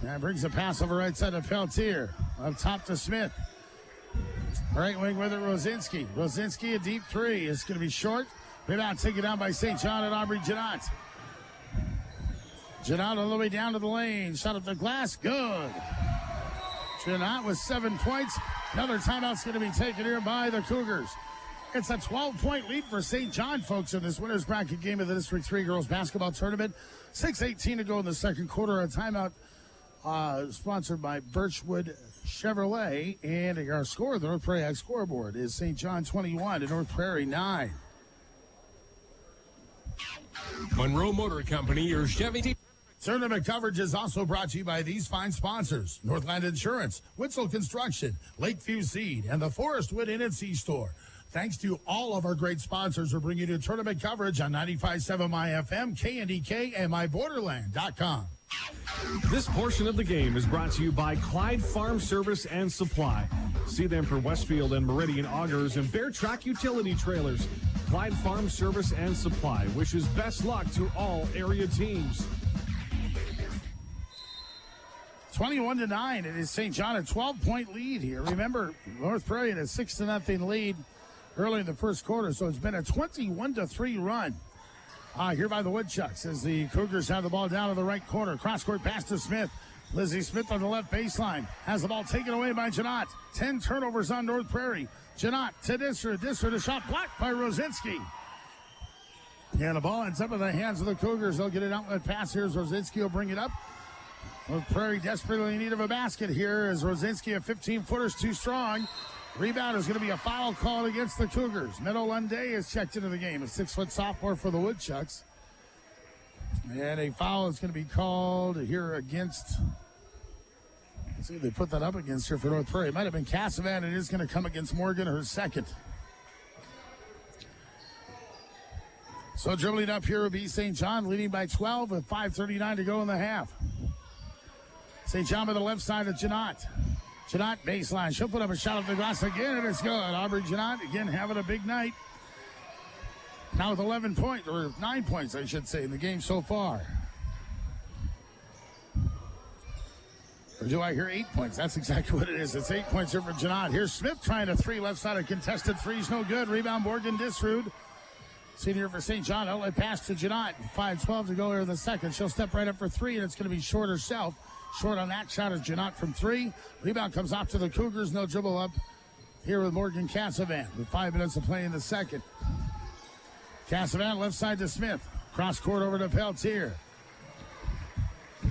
And brings a pass over right side to Peltier. Up top to Smith. Right wing with it, Rosinski. Rosinski, a deep 3. It's going to be short. Rebound taken down by St. John and Aubrey Janot. Janot all the way down to the lane. Shot at the glass. Good. Janot with 7 points. Another timeout's going to be taken here by the Cougars. It's a 12-point lead for St. John, folks, in this winner's bracket game of the District 3 girls basketball tournament. 6:18 to go in the second quarter. A timeout sponsored by Birchwood Chevrolet. And our score, the North Prairie Ag scoreboard, is St. John 21 and North Prairie 9. Monroe Motor Company, your Chevy Tournament coverage is also brought to you by these fine sponsors: Northland Insurance, Witzel Construction, Lakeview Seed, and the Forest Wood Inn and Sea Store. Thanks to all of our great sponsors, we're bringing you tournament coverage on 95.7 MyFM, KNDK, and MyBorderland.com. This portion of the game is brought to you by Clyde Farm Service and Supply. See them for Westfield and Meridian Augers and Bear Track Utility Trailers. Clyde Farm Service and Supply wishes best luck to all area teams. 21-9. It is St. John, a 12-point lead here. Remember, North Prairie had a 6-0 lead early in the first quarter, so it's been a 21-3 run. Here by the Woodchucks as the Cougars have the ball down to the right corner. Cross-court pass to Smith. Lizzie Smith on the left baseline. Has the ball taken away by Janot. 10 turnovers on North Prairie. Janot to Disser. Disser, the shot blocked by Rosinski. Yeah, the ball ends up in the hands of the Cougars. They'll get an outlet pass here as Rosinski will bring it up. Well, Prairie desperately in need of a basket here as Rosinski, a 15-footer's too strong. Rebound is going to be a foul called against the Cougars. Meadow Lunday is checked into the game. A 6-foot sophomore for the Woodchucks. And a foul is going to be called here against... Let's see if they put that up against her for North Prairie. It might have been Cassavan. It is going to come against Morgan, her second. So dribbling up here will be St. John, leading by 12 with 5:39 to go in the half. St. John by the left side of Janot. Janot baseline. She'll put up a shot off the glass again, and it's good. Aubrey Janot, again, having a big night. Now with 11 points, or 9 points, I should say, in the game so far. Or do I hear 8 points? That's exactly what it is. It's 8 points here for Janot. Here's Smith trying a three. Left side of contested three's no good. Rebound, Morgan Disrude. Senior for St. John. Outlet pass to Janot. 5:12 to go here in the second. She'll step right up for three, and it's going to be short herself. Short on that shot is Janot from three. Rebound comes off to the Cougars. No dribble up here with Morgan Cassavan with 5 minutes of play in the second. Cassavan left side to Smith. Cross court over to Peltier.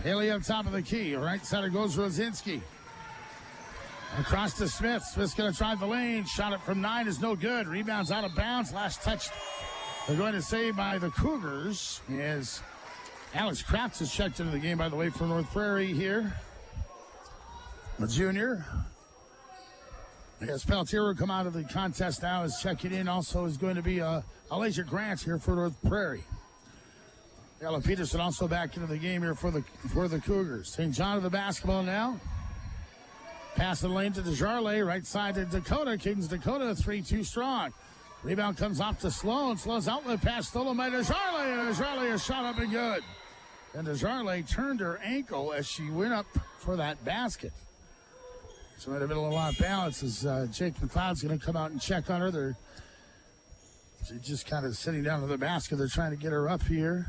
Haley up top of the key. Right side it goes Rosinski. Across to Smith. Smith's going to drive the lane. Shot it from 9 is no good. Rebounds out of bounds. Last touch they're going to say by the Cougars is Alex Krafts is checked into the game, by the way, for North Prairie here. The junior. I guess Peltier will come out of the contest now. Is checking in. Also is going to be Elijah Grant here for North Prairie. Ella Peterson also back into the game here for the Cougars. St. John of the basketball now. Pass the lane to Desjarlais. Right side to Dakota. Kings Dakota 3-2 strong. Rebound comes off to Sloan. Sloan's outlet pass stolen by Desjarlais. And Desjarlais is shot up and good. And Desjarlais turned her ankle as she went up for that basket. So in the middle of a lot of balance as Jake McLeod's going to come out and check on her. She's just kind of sitting down to the basket. They're trying to get her up here.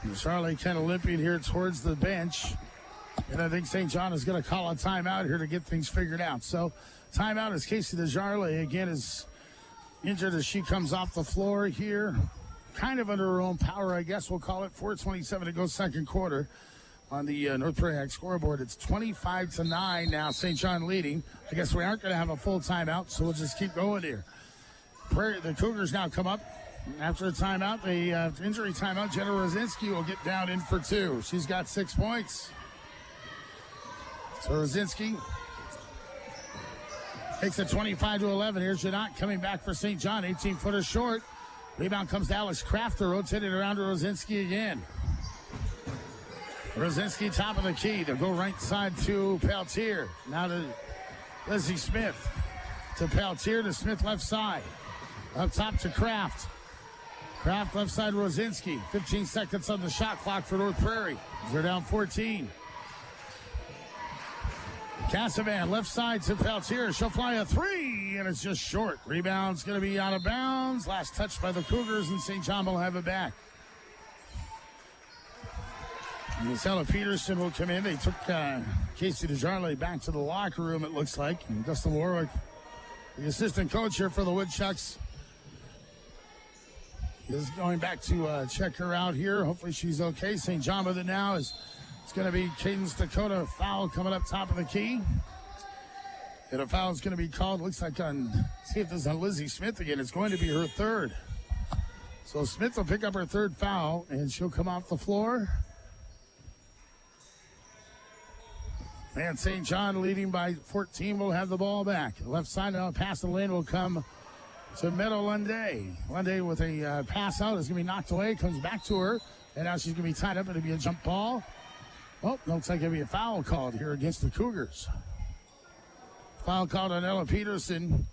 Desjarlais kind of limping here towards the bench. And I think St. John is going to call a timeout here to get things figured out. So timeout as Casey Desjarlais again is injured as she comes off the floor here. Kind of under her own power, I guess we'll call it. 4:27 to go second quarter on the North Prairie scoreboard. It's 25-9 now. St. John leading. I guess we aren't going to have a full timeout, so we'll just keep going here. The Cougars now come up. After the timeout, the injury timeout, Jenna Rosinski will get down in for 2. She's got 6 points. So Rosinski takes it 25-11. Here's Janot coming back for St. John. 18-footer short. Rebound comes to Alex Crafter. Rotated around to Rosinski again. Rosinski top of the key. They'll go right side to Peltier. Now to Lizzie Smith. To Peltier to Smith left side. Up top to Kraft. Kraft left side Rosinski. 15 seconds on the shot clock for North Prairie. They're down 14. Cassavan left side to Peltier. She'll fly a three, and it's just short. Rebound's going to be out of bounds. Last touch by the Cougars, and St. John will have it back. Ella Peterson will come in. They took Casey Desjarlais back to the locker room, it looks like. And Dustin Warwick, the assistant coach here for the Woodchucks, is going back to check her out here. Hopefully she's okay. St. John with it now is it's going to be Cadence Dakota foul coming up top of the key. And a foul is going to be called. Looks like see if this is on Lizzie Smith again. It's going to be her third. So Smith will pick up her third foul, and she'll come off the floor. And St. John leading by 14 will have the ball back. Left side now, pass the lane will come to Meadow Lunday. Lunday with a pass out is going to be knocked away. Comes back to her. And now she's going to be tied up. It'll be a jump ball. Oh, looks like it'll be a foul called here against the Cougars. Foul called on Ella Peterson.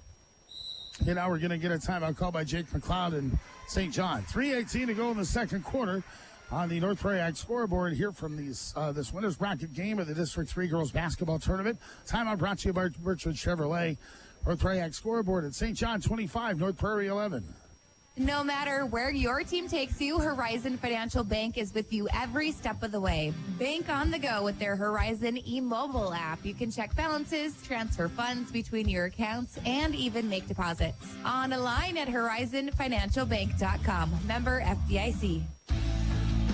And now we're going to get a timeout called by Jake McLeod and St. John. 3:18 to go in the second quarter on the North Prairie scoreboard here from this winner's bracket game of the District 3 Girls Basketball Tournament. Timeout brought to you by Birchwood Chevrolet. North Prairie scoreboard at St. John 25, North Prairie 11. No matter where your team takes you, Horizon Financial Bank is with you every step of the way. Bank on the go with their Horizon e-mobile app. You can check balances, transfer funds between your accounts, and even make deposits. On a line at horizonfinancialbank.com. Member FDIC.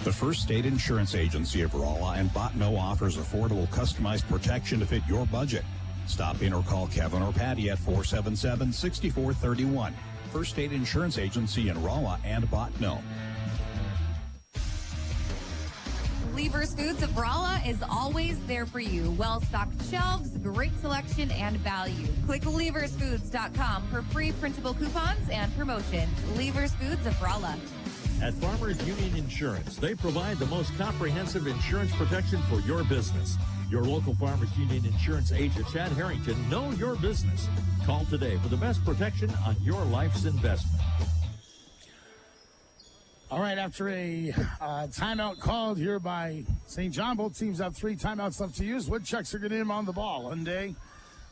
The First State Insurance Agency of Rolla and Bottineau offers affordable, customized protection to fit your budget. Stop in or call Kevin or Patty at 477-6431. First State Insurance Agency in Rolla and Bottineau. Lever's Foods of Rolla is always there for you. Well-stocked shelves, great selection, and value. Click leversfoods.com for free printable coupons and promotions. Lever's Foods of Rolla. At Farmers Union Insurance, they provide the most comprehensive insurance protection for your business. Your local Farmers Union Insurance agent, Chad Harrington, know your business. Call today for the best protection on your life's investment. All right, after a timeout called here by St. John, both teams have 3 timeouts left to use. Woodchucks are getting him on the ball. Hyundai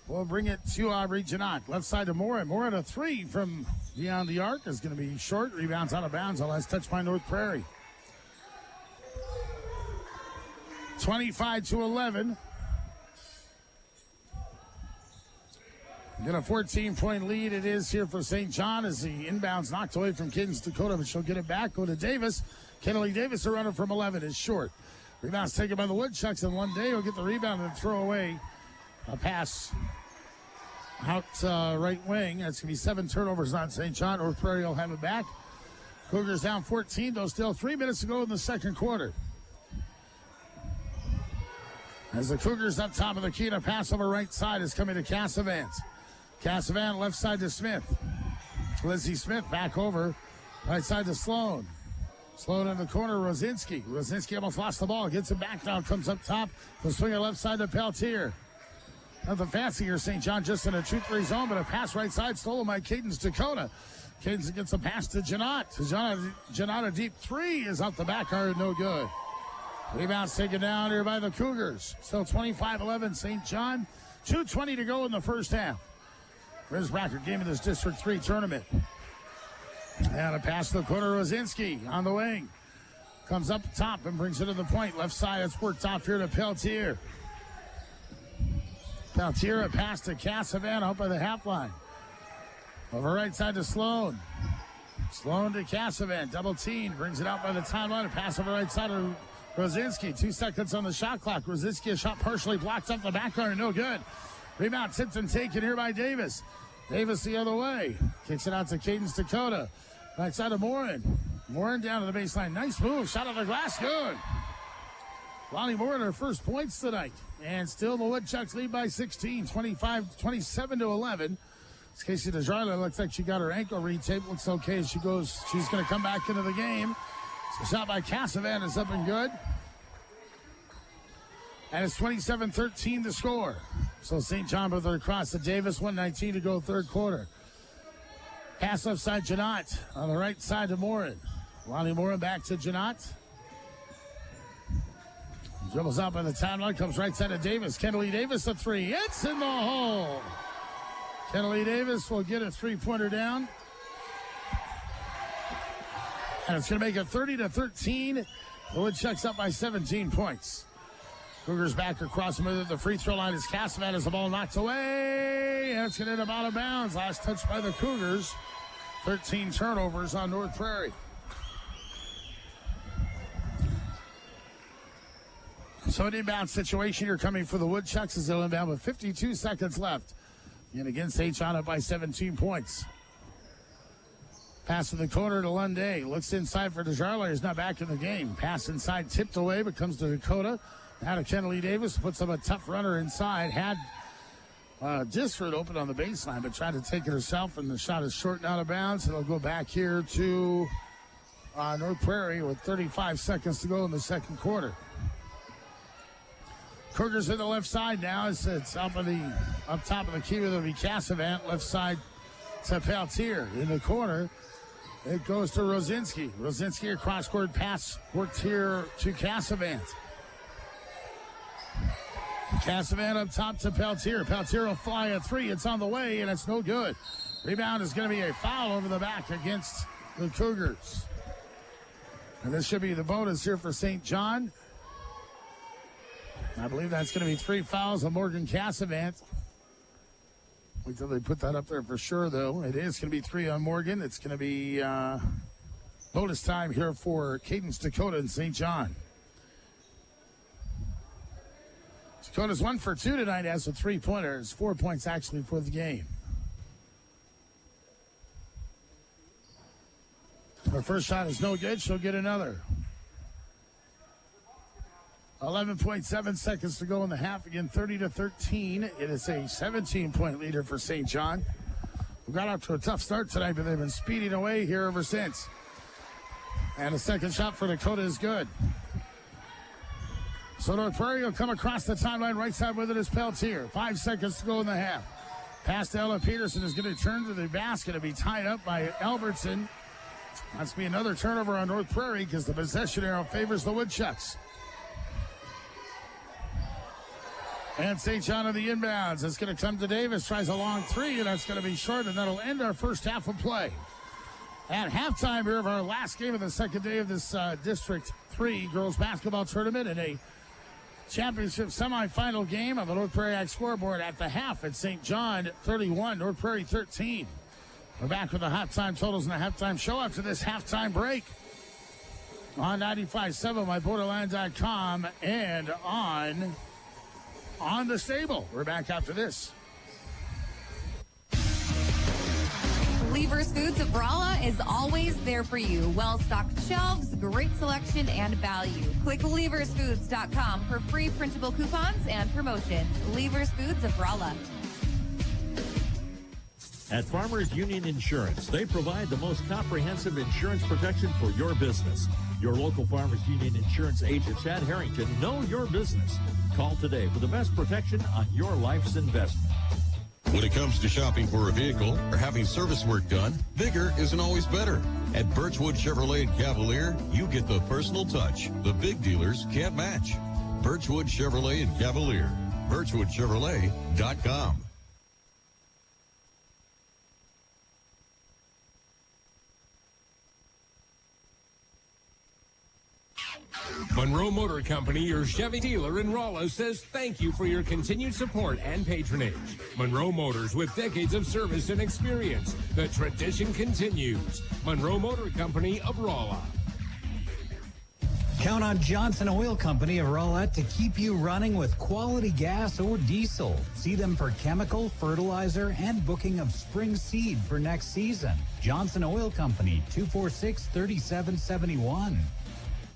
will bring it to Reginac. Left side to Morin. Morin, a 3 from beyond the arc is going to be short. Rebounds out of bounds. All last touch by North Prairie. 25-11. Get a 14-point lead. It is here for St. John as the inbounds knocked away from Kittens Dakota, but she'll get it back. Go to Davis. Kennedy Davis, a runner from 11, is short. Rebounds taken by the Woodchucks, and one day will get the rebound and throw away a pass out right wing. That's going to be 7 turnovers on St. John. North Prairie will have it back. Cougars down 14, though still 3 minutes to go in the second quarter. As the Cougars up top of the key, to pass over right side is coming to Cassavant. Cassavant left side to Smith. Lizzie Smith back over. Right side to Sloan. Sloan in the corner, Rosinski. Rosinski almost lost the ball. Gets it back down, comes up top. The swing left side to Peltier. Nothing fancy here, St. John just in a 2-3 zone, but a pass right side stolen by Cadence Dakota. Cadence gets a pass to Janot. Janot, a deep 3 is out the back iron, no good. Rebounds taken down here by the Cougars. Still 25-11 St. John. 2:20 to go in the first half. Risbracker game of this District 3 tournament. And a pass to the corner, Rosinski on the wing. Comes up top and brings it to the point. Left side, it's worked off here to Peltier. Peltier, a pass to Cassavant up by the half line. Over right side to Sloan. Sloan to Cassavant. Double team. Brings it out by the timeline. A pass over right side to Rosinski. 2 seconds on the shot clock. Rosinski, a shot partially blocked up the back corner. No good. Rebound tipped and taken here by Davis. Davis the other way. Kicks it out to Cadence Dakota. Right side of Morin. Morin down to the baseline. Nice move. Shot on the glass. Good. Lonnie Morin, her first points tonight. And still the Woodchucks lead by 16. 27-11. It's Casey DeJarla. Looks like she got her ankle retaped. Looks okay as she goes. She's going to come back into the game. So shot by Cassavant is up and good. And it's 27-13 to score. So St. John with her across to Davis. 1:19 to go third quarter. Pass left side, Janot. On the right side to Morin. Lonnie Morin back to Janot. Dribbles out by the timeline. Comes right side to Davis. Kennedy Davis, a 3. It's in the hole. Kennedy Davis will get a 3-pointer down. And it's going to make it 30-13. The Woodchucks up by 17 points. Cougars back across the free throw line as Cassavant as the ball knocked away. And it's going to end up out of bounds. Last touch by the Cougars. 13 turnovers on North Prairie. So an inbound situation here coming for the Woodchucks as they'll inbound with 52 seconds left. And again, St. John up by 17 points. Pass in the corner to Lunday. Looks inside for DeJarla. He's not back in the game. Pass inside, tipped away, but comes to Dakota. Now to Kennedy Davis. Puts up a tough runner inside. Had Disford open on the baseline, but tried to take it herself, and the shot is short and out of bounds. It'll go back here to North Prairie with 35 seconds to go in the second quarter. Cougars in the left side now. It's up top of the key. It'll be Cassavant. Left side to Peltier. In the corner, it goes to Rosinski. Rosinski, a cross-court pass worked here to Cassavant. Cassavant up top to Peltier. Peltier will fly a 3. It's on the way, and it's no good. Rebound is going to be a foul over the back against the Cougars. And this should be the bonus here for St. John. I believe that's going to be 3 fouls on Morgan Cassavant. Wait till they put that up there for sure, though. It is going to be 3 on Morgan. It's going to be bonus time here for Cadence Dakota and St. John. Dakota's 1 for 2 tonight as a 3-pointer. It's 4 points actually for the game. Her first shot is no good. She'll get another. 11.7 seconds to go in the half. Again, 30-13. It is a 17-point leader for St. John. We got off to a tough start tonight, but they've been speeding away here ever since. And a second shot for Dakota is good. So North Prairie will come across the timeline. Right side with it is Peltier. 5 seconds to go in the half. Pass to Ella Peterson is going to turn to the basket and be tied up by Albertson. That's be another turnover on North Prairie because the possession arrow favors the Woodchucks. And St. John of the inbounds. It's going to come to Davis. Tries a long 3, and that's going to be short, and that'll end our first half of play. At halftime here of our last game of the second day of this District 3 girls basketball tournament in a championship semifinal game on the North Prairie Ag scoreboard at the half at St. John 31, North Prairie 13. We're back with the halftime totals and the halftime show after this halftime break on 95.7 myborderland.com and on the stable. We're back after this. Lever's Foods of Rolla is always there for you. Well-stocked shelves, great selection, and value. Click leversfoods.com for free printable coupons and promotions. Lever's Foods of Rolla. At Farmers Union Insurance, they provide the most comprehensive insurance protection for your business. Your local Farmers Union Insurance agent, Chad Harrington, know your business. Call today for the best protection on your life's investment. When it comes to shopping for a vehicle or having service work done, bigger isn't always better. At Birchwood Chevrolet and Cavalier, you get the personal touch the big dealers can't match. Birchwood Chevrolet and Cavalier. BirchwoodChevrolet.com. Monroe Motor Company, your Chevy dealer in Rolla, says thank you for your continued support and patronage. Monroe Motors, with decades of service and experience. The tradition continues. Monroe Motor Company of Rolla. Count on Johnson Oil Company of Rolla to keep you running with quality gas or diesel. See them for chemical, fertilizer, and booking of spring seed for next season. Johnson Oil Company, 246-3771.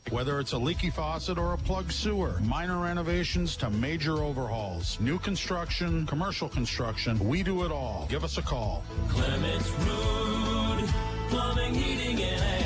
Whether it's a leaky faucet or a plugged sewer, minor renovations to major overhauls, new construction, commercial construction, we do it all. Give us a call. Clements Road, plumbing, heating, and air.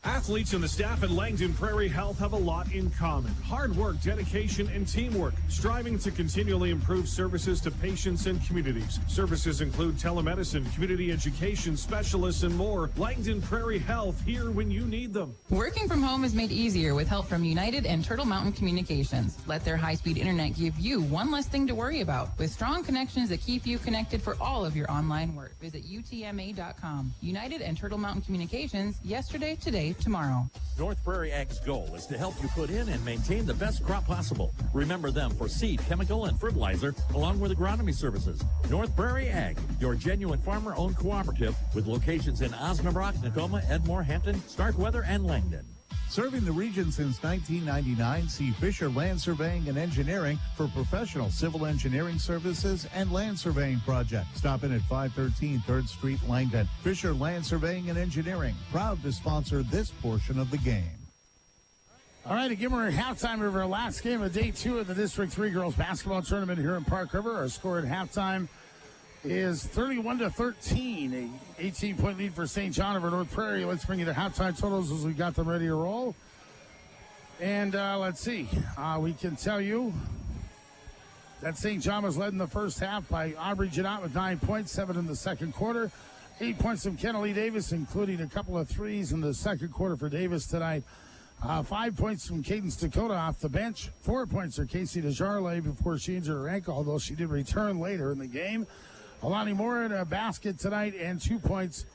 Athletes and the staff at Langdon Prairie Health have a lot in common. Hard work, dedication, and teamwork, striving to continually improve services to patients and communities. Services include telemedicine, community education, specialists, and more. Langdon Prairie Health, here when you need them. Working from home is made easier with help from United and Turtle Mountain Communications. Let their high-speed internet give you one less thing to worry about. With strong connections that keep you connected for all of your online work. Visit UTMA.com. United and Turtle Mountain Communications, yesterday, today, tomorrow. North Prairie Ag's goal is to help you put in and maintain the best crop possible. Remember them for seed, chemical, and fertilizer, along with agronomy services. North Prairie Ag, your genuine farmer-owned cooperative with locations in Osnabrock, Tacoma, Edmore, Hampton, Starkweather, and Langdon. Serving the region since 1999, see Fisher Land Surveying and Engineering for professional civil engineering services and land surveying projects. Stop in at 513 3rd Street, Langdon. Fisher Land Surveying and Engineering, proud to sponsor this portion of the game. All right, again, we're at halftime of our last game of day 2 of the District 3 girls basketball tournament here in Park River. Our score at halftime is 31-13, a 18-point lead for St. John over North Prairie. Let's bring you the halftime totals as we got them ready to roll. And let's see. We can tell you that St. John was led in the first half by Aubrey Janot with 9 points, 7 in the second quarter. 8 points from Kennelie Davis, including a couple of threes in the second quarter for Davis tonight. 5 points from Cadence Dakota off the bench. 4 points for Casey DeJarle before she injured her ankle, although she did return later in the game. Alani Moore in a basket tonight, and 2 points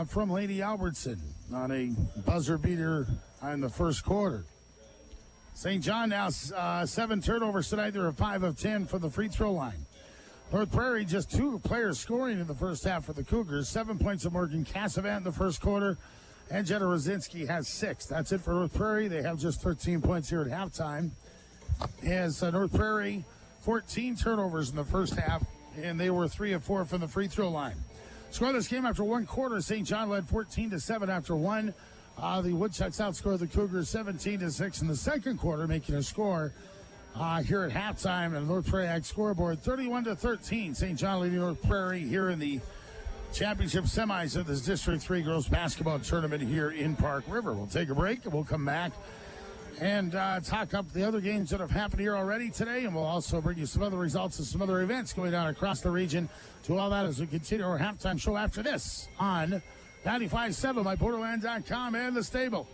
from Lady Albertson on a buzzer beater in the first quarter. St. John now 7 turnovers tonight. They're 5 of 10 from the free throw line. North Prairie, just 2 players scoring in the first half for the Cougars. 7 points of Morgan Cassavant in the first quarter, and Jenna Rosinski has 6. That's it for North Prairie. They have just 13 points here at halftime. As North Prairie, 14 turnovers in the first half, and they were 3 of 4 from the free throw line. Scoreless game after one quarter. St. John led 14-7 after one. The Woodchucks outscored the Cougars 17-6 in the second quarter, making a score here at halftime. And the North Prairie Ag scoreboard 31-13. St. John leading North Prairie here in the championship semis of this District 3 girls basketball tournament here in Park River. We'll take a break and we'll come back and talk up the other games that have happened here already today, and we'll also bring you some other results and some other events going on across the region. To all that as we continue our halftime show after this on 95.7 by Borderland.com and The Stable.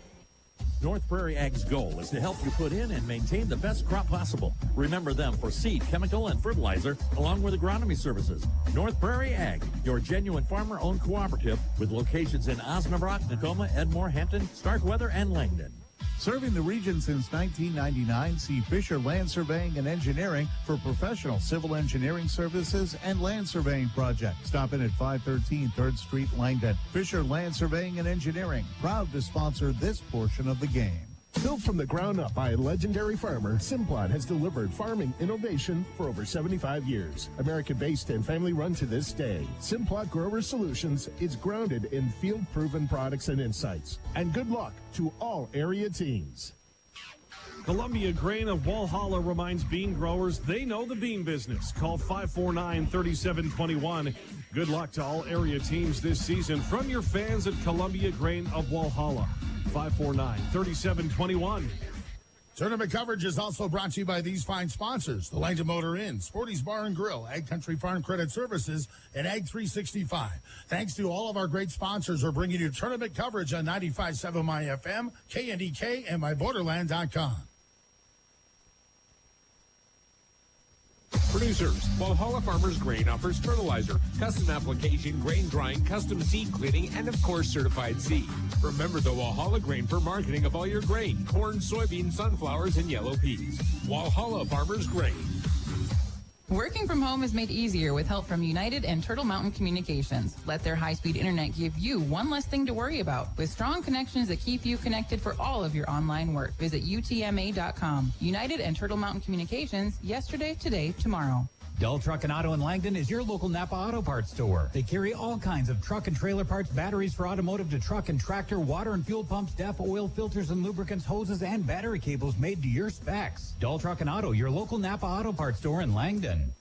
North Prairie Ag's goal is to help you put in and maintain the best crop possible. Remember them for seed, chemical, and fertilizer, along with agronomy services. North Prairie Ag, your genuine farmer-owned cooperative with locations in Osnabrock, Tacoma, Edmore, Hampton, Starkweather, and Langdon. Serving the region since 1999, see Fisher Land Surveying and Engineering for professional civil engineering services and land surveying projects. Stop in at 513 3rd Street, Langdon. Fisher Land Surveying and Engineering, proud to sponsor this portion of the game. Built from the ground up by a legendary farmer, Simplot has delivered farming innovation for over 75 years. American-based and family-run to this day, Simplot Grower Solutions is grounded in field-proven products and insights. And good luck to all area teams. Columbia Grain of Walhalla reminds bean growers they know the bean business. Call 549-3721. Good luck to all area teams this season from your fans at Columbia Grain of Walhalla. 549-3721. Tournament coverage is also brought to you by these fine sponsors: the Langdon Motor Inn, Sporty's Bar and Grill, Ag Country Farm Credit Services, and Ag 365. Thanks to all of our great sponsors, we're bringing you tournament coverage on 95.7 My FM, KNDK, and MyBorderland.com. Producers, Walhalla Farmers Grain offers fertilizer, custom application, grain drying, custom seed cleaning, and of course certified seed. Remember the Walhalla Grain for marketing of all your grain: corn, soybean, sunflowers, and yellow peas. Walhalla Farmers Grain. Working from home is made easier with help from United and Turtle Mountain Communications. Let their high-speed internet give you one less thing to worry about with strong connections that keep you connected for all of your online work. Visit UTMA.com. United and Turtle Mountain Communications, yesterday, today, tomorrow. Dell Truck and Auto in Langdon is your local Napa Auto Parts store. They carry all kinds of truck and trailer parts, batteries for automotive to truck and tractor, water and fuel pumps, DEF, oil filters and lubricants, hoses, and battery cables made to your specs. Dell Truck and Auto, your local Napa Auto Parts store in Langdon.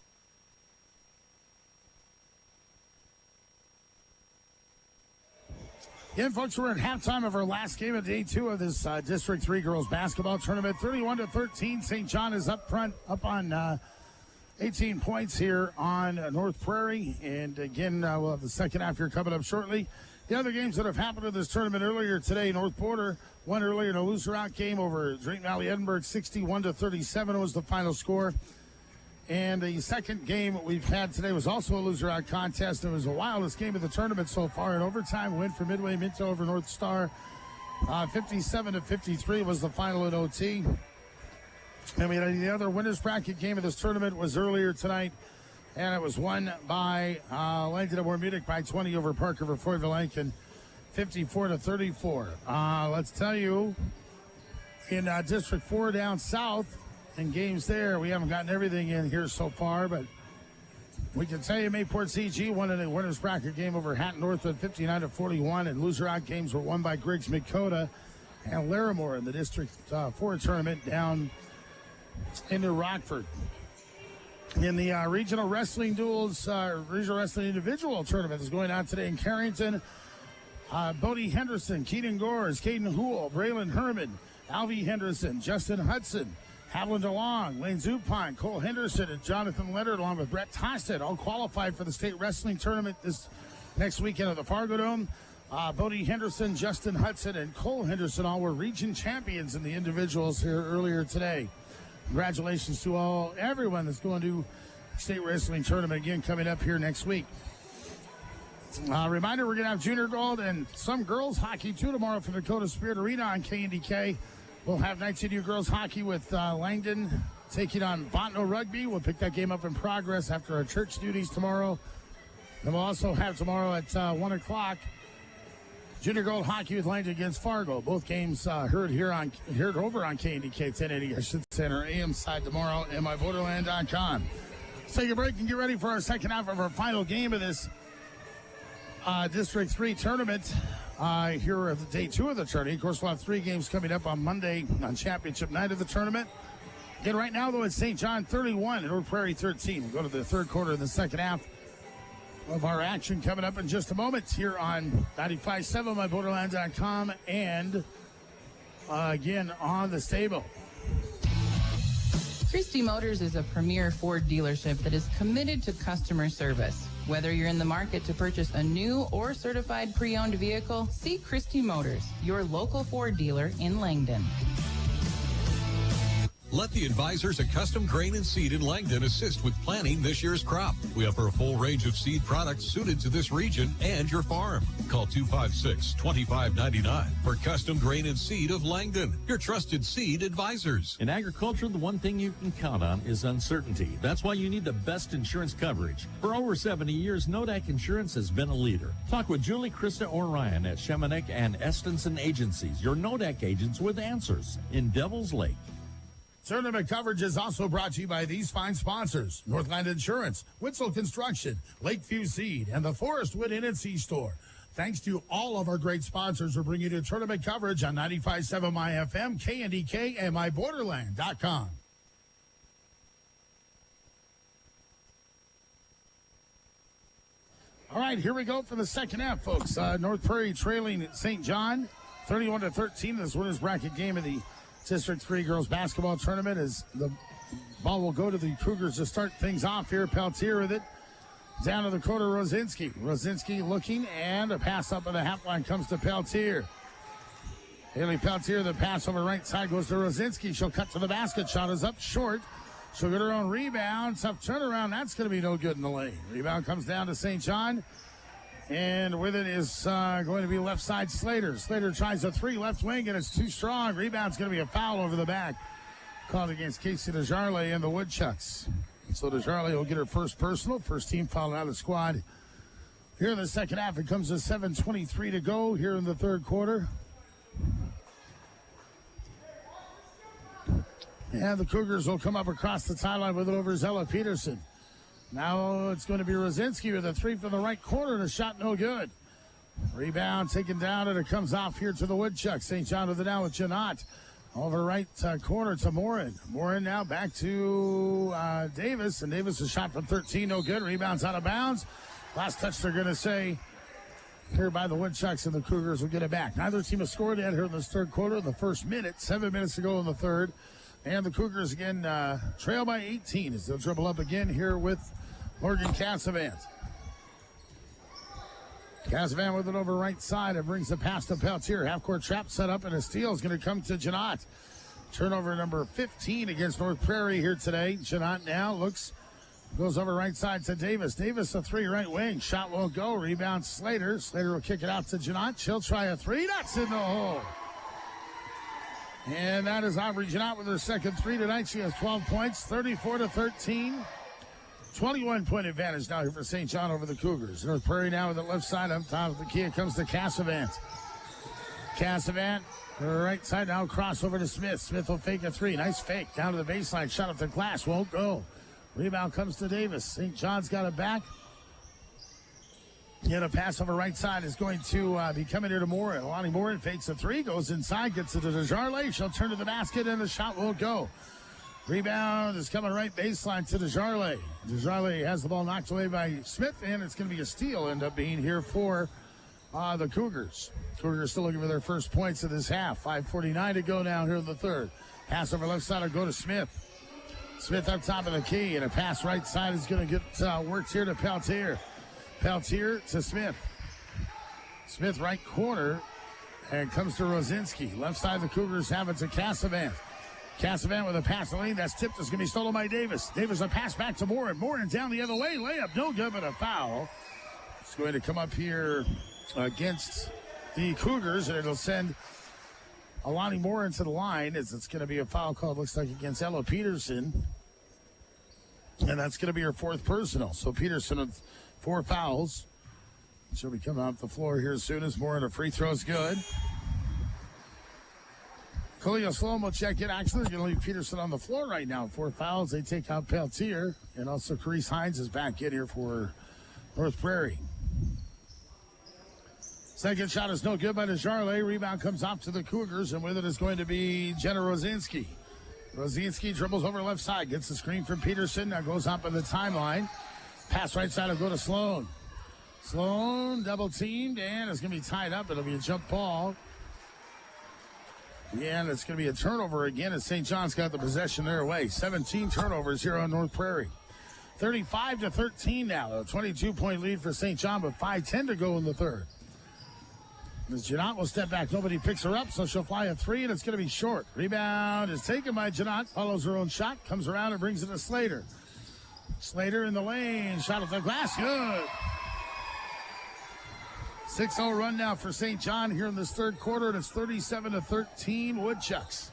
Again, folks, we're at halftime of our last game of day 2 of this District 3 girls basketball tournament. 31-13. St. John is up front, up on 18 points here on North Prairie. And again, we'll have the second half here coming up shortly. The other games that have happened in this tournament earlier today: North Border won earlier in a loser-out game over Drayton Valley Edinburgh. 61-37 was the final score. And the second game we've had today was also a loser-out contest. It was the wildest game of the tournament so far. An overtime win for Midway Minto over North Star. 57-53 was the final in OT. I mean, the other winner's bracket game of this tournament was earlier tonight, and it was won by Langdon and Munich by 20 over Park River Floydville Lincoln, 54-34. Let's tell you, in District 4 down south, in games there, we haven't gotten everything in here so far, but we can tell you Mayport CG won in a winner's bracket game over Hatton Northwood, 59-41, and loser-out games were won by Griggs Midkota and Larimore in the District 4 tournament down into Rockford. In the regional wrestling duels, regional wrestling individual tournament is going on today in Carrington. Bodie Henderson, Keaton Gores, Caden Hool, Braylon Herman, Alvie Henderson, Justin Hudson, Haviland DeLong, Lane Zupine, Cole Henderson, and Jonathan Leonard, along with Brett Tosted, all qualified for the state wrestling tournament this next weekend at the Fargo Dome. Bodie Henderson, Justin Hudson, and Cole Henderson all were region champions in the individuals here earlier today. Congratulations to everyone that's going to State Wrestling Tournament again coming up here next week. Reminder, we're going to have junior gold and some girls hockey too tomorrow from Dakota Spirit Arena on KNDK. We'll have 19U girls hockey with Langdon taking on Botno Rugby. We'll pick that game up in progress after our church duties tomorrow. And we'll also have tomorrow at 1 o'clock junior gold hockey with Langdon against Fargo. Both games heard over on KNDK 1080, I should say, on our AM side tomorrow at myborderland.com. Let's take a break and get ready for our second half of our final game of this District 3 tournament. Here at day 2 of the tournament. Of course, we'll have 3 games coming up on Monday on championship night of the tournament. Again, right now, though, it's St. John 31 and North Prairie 13. We'll go to the third quarter of the second half of our action coming up in just a moment here on 95.7 myborderland.com and again on the stable. Christie Motors is a premier Ford dealership that is committed to customer service. Whether you're in the market to purchase a new or certified pre-owned vehicle, see Christie Motors, your local Ford dealer in Langdon. Let the advisors at Custom Grain and Seed in Langdon assist with planning this year's crop. We offer a full range of seed products suited to this region and your farm. Call 256-2599 for Custom Grain and Seed of Langdon, your trusted seed advisors. In agriculture, the one thing you can count on is uncertainty. That's why you need the best insurance coverage. For over 70 years, Nodak Insurance has been a leader. Talk with Julie, Krista, or Ryan at Shemanek and Estenson Agencies, your Nodak agents with answers in Devil's Lake. Tournament coverage is also brought to you by these fine sponsors: Northland Insurance, Witzel Construction, Lakeview Seed, and the Forest Wood Inn and Sea Store. Thanks to all of our great sponsors for bringing you tournament coverage on 95.7 MyFM, KNDK, and myborderland.com. All right, here we go for the second half, folks. North Prairie trailing St. John 31-13. This winners bracket game of the District 3 girls basketball tournament, as the ball will go to the Cougars to start things off here. Peltier with it. Down to the corner, Rosinski. Rosinski looking, and a pass up at the half line comes to Peltier. Haley Peltier, the pass over right side goes to Rosinski. She'll cut to the basket. Shot is up short. She'll get her own rebound. Tough turnaround. That's going to be no good in the lane. Rebound comes down to St. John. And with it is going to be left side Slater. Slater tries a 3 left wing, and it's too strong. Rebound's going to be a foul over the back. Called against Casey DeJarle and the Woodchucks. So DeJarle will get her first personal. First team foul out of the squad. Here in the second half, it comes to 7:23 to go here in the third quarter. And the Cougars will come up across the timeline with it over Zella Peterson. Now it's going to be Rosinski with a 3 from the right corner, and a shot no good. Rebound taken down, and it comes off here to the Woodchucks. St. John with it now with Janot. Over right corner to Morin. Morin now back to Davis, and Davis a shot from 13, no good. Rebounds out of bounds. Last touch they're going to say here by the Woodchucks, and the Cougars will get it back. Neither team has scored yet here in this third quarter. In the first minute, 7 minutes to go in the third. And the Cougars again trail by 18 as they'll dribble up again here with Morgan Cassavant. Cassavant with it over right side. It brings the pass to Peltier. Half-court trap set up, and a steal is going to come to Janot. Turnover number 15 against North Prairie here today. Janot now goes over right side to Davis. Davis a 3 right wing. Shot won't go. Rebound Slater. Slater will kick it out to Janot. She'll try a 3. That's in the hole. And that is Aubrey Janot with her second 3 tonight. She has 12 points, 34-13. 21-point advantage now here for St. John over the Cougars. North Prairie now with the left side up top of the key. It comes to Cassavant. Cassavant, right side now, crossover to Smith. Smith will fake a 3. Nice fake down to the baseline. Shot up the glass. Won't go. Rebound comes to Davis. St. John's got it back. Yet a pass over right side is going to be coming here to Morin. Lonnie Morin fakes a 3, goes inside, gets it to DeJarle. She'll turn to the basket, and the shot won't go. Rebound is coming right baseline to DeJarle. DeJarle has the ball knocked away by Smith, and it's going to be a steal, end up being here for the Cougars. Cougars still looking for their first points of this half. 5:49 to go now here in the third. Pass over left side will go to Smith. Smith up top of the key, and a pass right side is going to get worked here to Peltier. Peltier to Smith. Smith right corner, and comes to Rosinski. Left side, the Cougars have it to Cassavant. Cassavant with a pass in the lane. That's tipped. It's going to be stolen by Davis. Davis a pass back to Morin. Morin down the other way. Layup, no good, but a foul. It's going to come up here against the Cougars, and it'll send Alani Morin to the line as it's going to be a foul call, looks like, against Ella Peterson. And that's going to be her fourth personal. So Peterson with 4 fouls. She'll be coming off the floor here as soon as Morin. A free throw is good. Khalil Sloan will check in. Actually, they're going to leave Peterson on the floor right now. 4 fouls. They take out Peltier. And also Carice Hines is back in here for North Prairie. Second shot is no good by DeJarle. Rebound comes off to the Cougars, and with it is going to be Jenna Rosinski. Rosinski dribbles over left side, gets the screen from Peterson. Now goes up on the timeline. Pass right side will go to Sloan. Sloan double teamed, and it's going to be tied up. It'll be a jump ball. Yeah, and it's going to be a turnover again as St. John's got the possession their way. 17 turnovers here on North Prairie. 35-13 now. A 22-point lead for St. John, but 5:10 to go in the third. As Janot will step back. Nobody picks her up, so she'll fly a 3, and it's going to be short. Rebound is taken by Janot. Follows her own shot. Comes around and brings it to Slater. Slater in the lane. Shot at the glass. Good. 6-0 run now for St. John here in this third quarter, and it's 37-13 Woodchucks.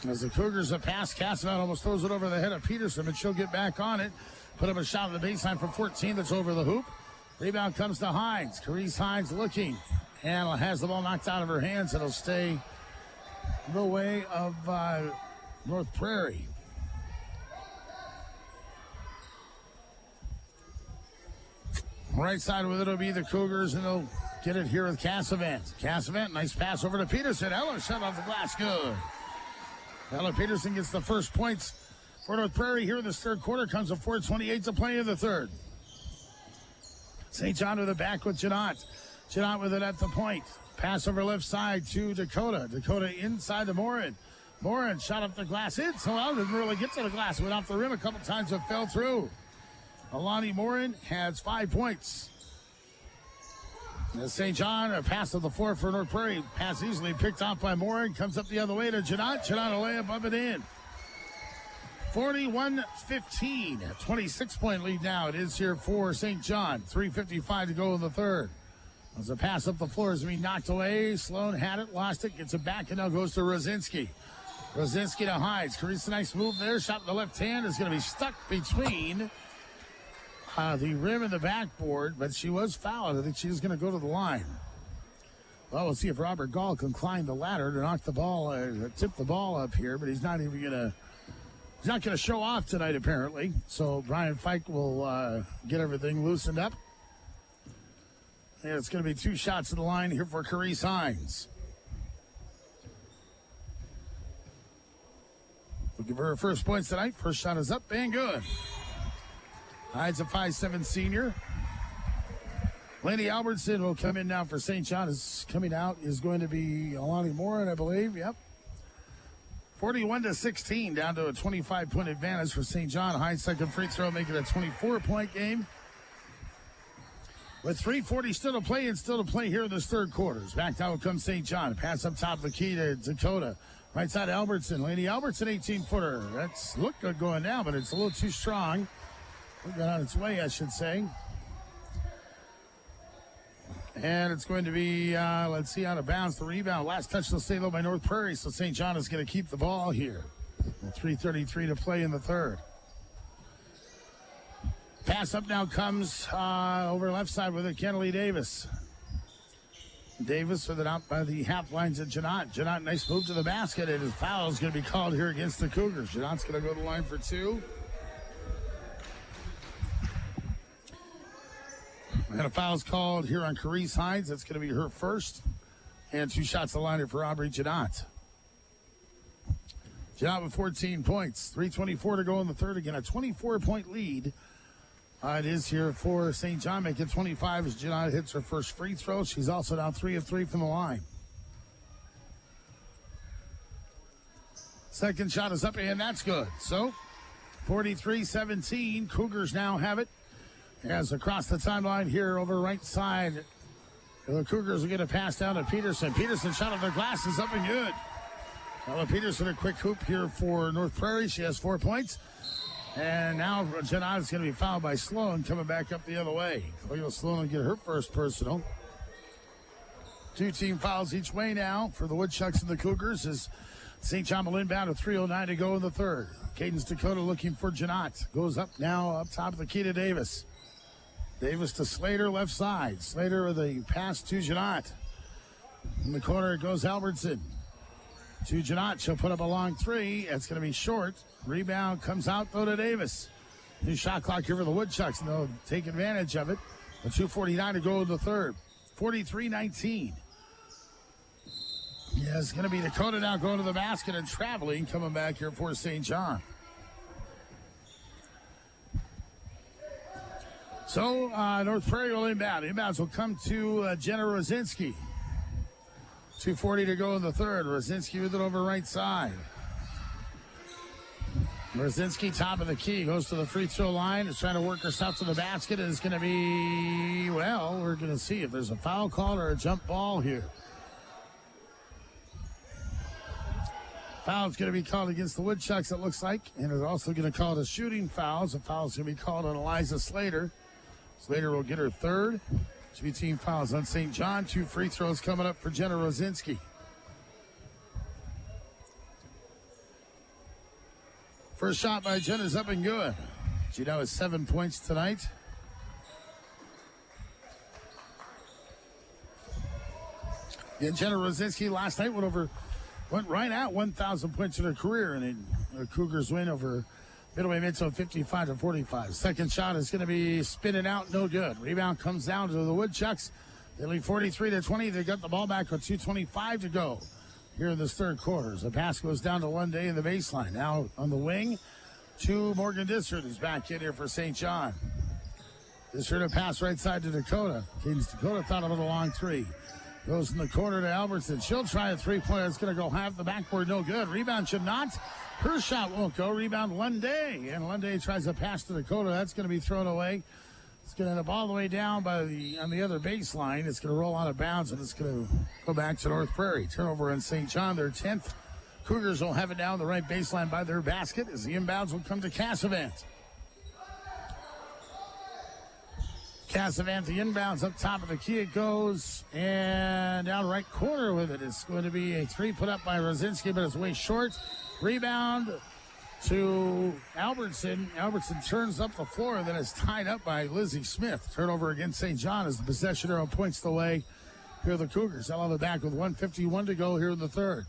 As the Cougars have passed, Cassavant almost throws it over the head of Peterson, but she'll get back on it. Put up a shot at the baseline from 14 that's over the hoop. Rebound comes to Hines. Carice Hines looking and has the ball knocked out of her hands. It'll stay the way of North Prairie. Right side with it will be the Cougars, and they'll get it here with Cassavant. Cassavant, nice pass over to Peterson. Ella shot off the glass. Good. Ella Peterson gets the first points for North Prairie here in this third quarter. Comes with 4:28 to play in the third. St. John to the back with Janot. Janot with it at the point. Pass over left side to Dakota. Dakota inside to Morin. Morin shot up the glass. It's allowed. Didn't really get to the glass. Went off the rim a couple times but fell through. Alani Morin has 5 points. St. John, a pass to the floor for North Prairie. Pass easily picked off by Morin. Comes up the other way to Janot. Janot a layup up and in. 41-15, 26-point lead now. It is here for St. John. 3:55 to go in the third. As the pass up the floor is being knocked away. Sloan had it, lost it, gets it back, and now goes to Rosinski. Rosinski to Hines. Carice, nice move there. Shot in the left hand is going to be stuck between the rim and the backboard, but she was fouled. I think she's going to go to the line. Well, we'll see if Robert Gall can climb the ladder to knock the ball, tip the ball up here, but he's not even going to. He's not going to show off tonight, apparently. So Brian Fike will get everything loosened up. And it's going to be 2 shots to the line here for Carice Hines. We'll give her her first points tonight. First shot is up and good. Hines, a 5'7" senior. Laney Albertson will come in now for St. John. Is coming out is going to be Alani Morin, I believe. Yep. 41-16, down to a 25-point advantage for St. John. Hines' second free throw, making it a 24-point game. With 3:40 still to play and still to play here in this third quarter. Back down comes St. John. Pass up top of the key to Dakota. Right side Albertson. Laney Albertson, 18-footer. That's looked good going down, but it's a little too strong. Got on its way, I should say. And it's going to be, let's see, out of bounds. The rebound. Last touch will stay low by North Prairie, so St. John is going to keep the ball here. 3:33 to play in the third. Pass up now comes over left side with it, Kennelly Davis. Davis with it out by the half lines of Janot. Janot, nice move to the basket, and his foul is going to be called here against the Cougars. Janot's going to go to the line for 2. And a foul's called here on Carice Hines. That's going to be her first. And 2 shots to line for Aubrey Janot. Janot with 14 points. 3:24 to go in the third. Again, a 24-point lead. It is here for St. John. Make it 25 as Janot hits her first free throw. She's also now 3 of 3 from the line. Second shot is up, and that's good. So, 43-17. Cougars now have it. As across the timeline here over right side, the Cougars will get a pass down to Peterson. Peterson shot of their glasses up and good. Ella Peterson, a quick hoop here for North Prairie. She has 4 points. And now Janot is going to be fouled by Sloan, coming back up the other way. Cleo Sloan will get her first personal. 2 team fouls each way now for the Woodchucks and the Cougars as St. John will inbound with 3:09 to go in the third. Cadence Dakota looking for Janot. Goes up now up top of the key to Davis. Davis to Slater, left side. Slater with a pass to Janot. In the corner it goes Albertson. To Janot, she'll put up a long 3. It's going to be short. Rebound comes out, though, to Davis. New shot clock here for the Woodchucks, and they'll take advantage of it. With 2:49 to go in the third. 43-19. Yeah, it's going to be Dakota now going to the basket and traveling, coming back here for St. John. So, North Prairie will inbound. Inbounds will come to Jenna Rosinski. 2:40 to go in the third. Rosinski with it over right side. Rosinski, top of the key, goes to the free throw line. Is trying to work herself to the basket. It's going to be, well, we're going to see if there's a foul call or a jump ball here. Foul's going to be called against the Woodchucks, it looks like. And it's also going to call it a shooting foul. So foul's going to be called on Eliza Slater. Slater will get her third. 2 team fouls on St. John. 2 free throws coming up for Jenna Rosinski. First shot by Jenna's up and good. She now has 7 points tonight. Yeah, Jenna Rosinski last night went right at 1,000 points in her career, and the Cougars win over Middleway Midtown 55-45. Second shot is going to be spinning out, no good. Rebound comes down to the Woodchucks. They lead 43-20. They got the ball back with 2:25 to go here in this third quarter. The pass goes down to Lunday in the baseline. Now on the wing to Morgan Dissert, who's back in here for St. John. Dissert a pass right side to Dakota. Cadence Dakota thought of it a long 3. Goes in the corner to Albertson. She'll try a 3-pointer. It's going to go half the backboard. No good. Rebound should not. Her shot won't go. Rebound Lunday. And Lunday tries a pass to Dakota. That's going to be thrown away. It's going to end up all the way down on the other baseline. It's going to roll out of bounds, and it's going to go back to North Prairie. Turnover in St. John, their 10th. Cougars will have it down the right baseline by their basket as the inbounds will come to Cassavant. Cassavant, the inbounds up top of the key it goes, and down right corner with it. It's going to be a 3 put up by Rosinski, but it's way short. Rebound to Albertson. Albertson turns up the floor, and then it's tied up by Lizzie Smith. Turnover against St. John as the possession arrow points the way. Here are the Cougars. They'll have it back with 1:51 to go here in the third.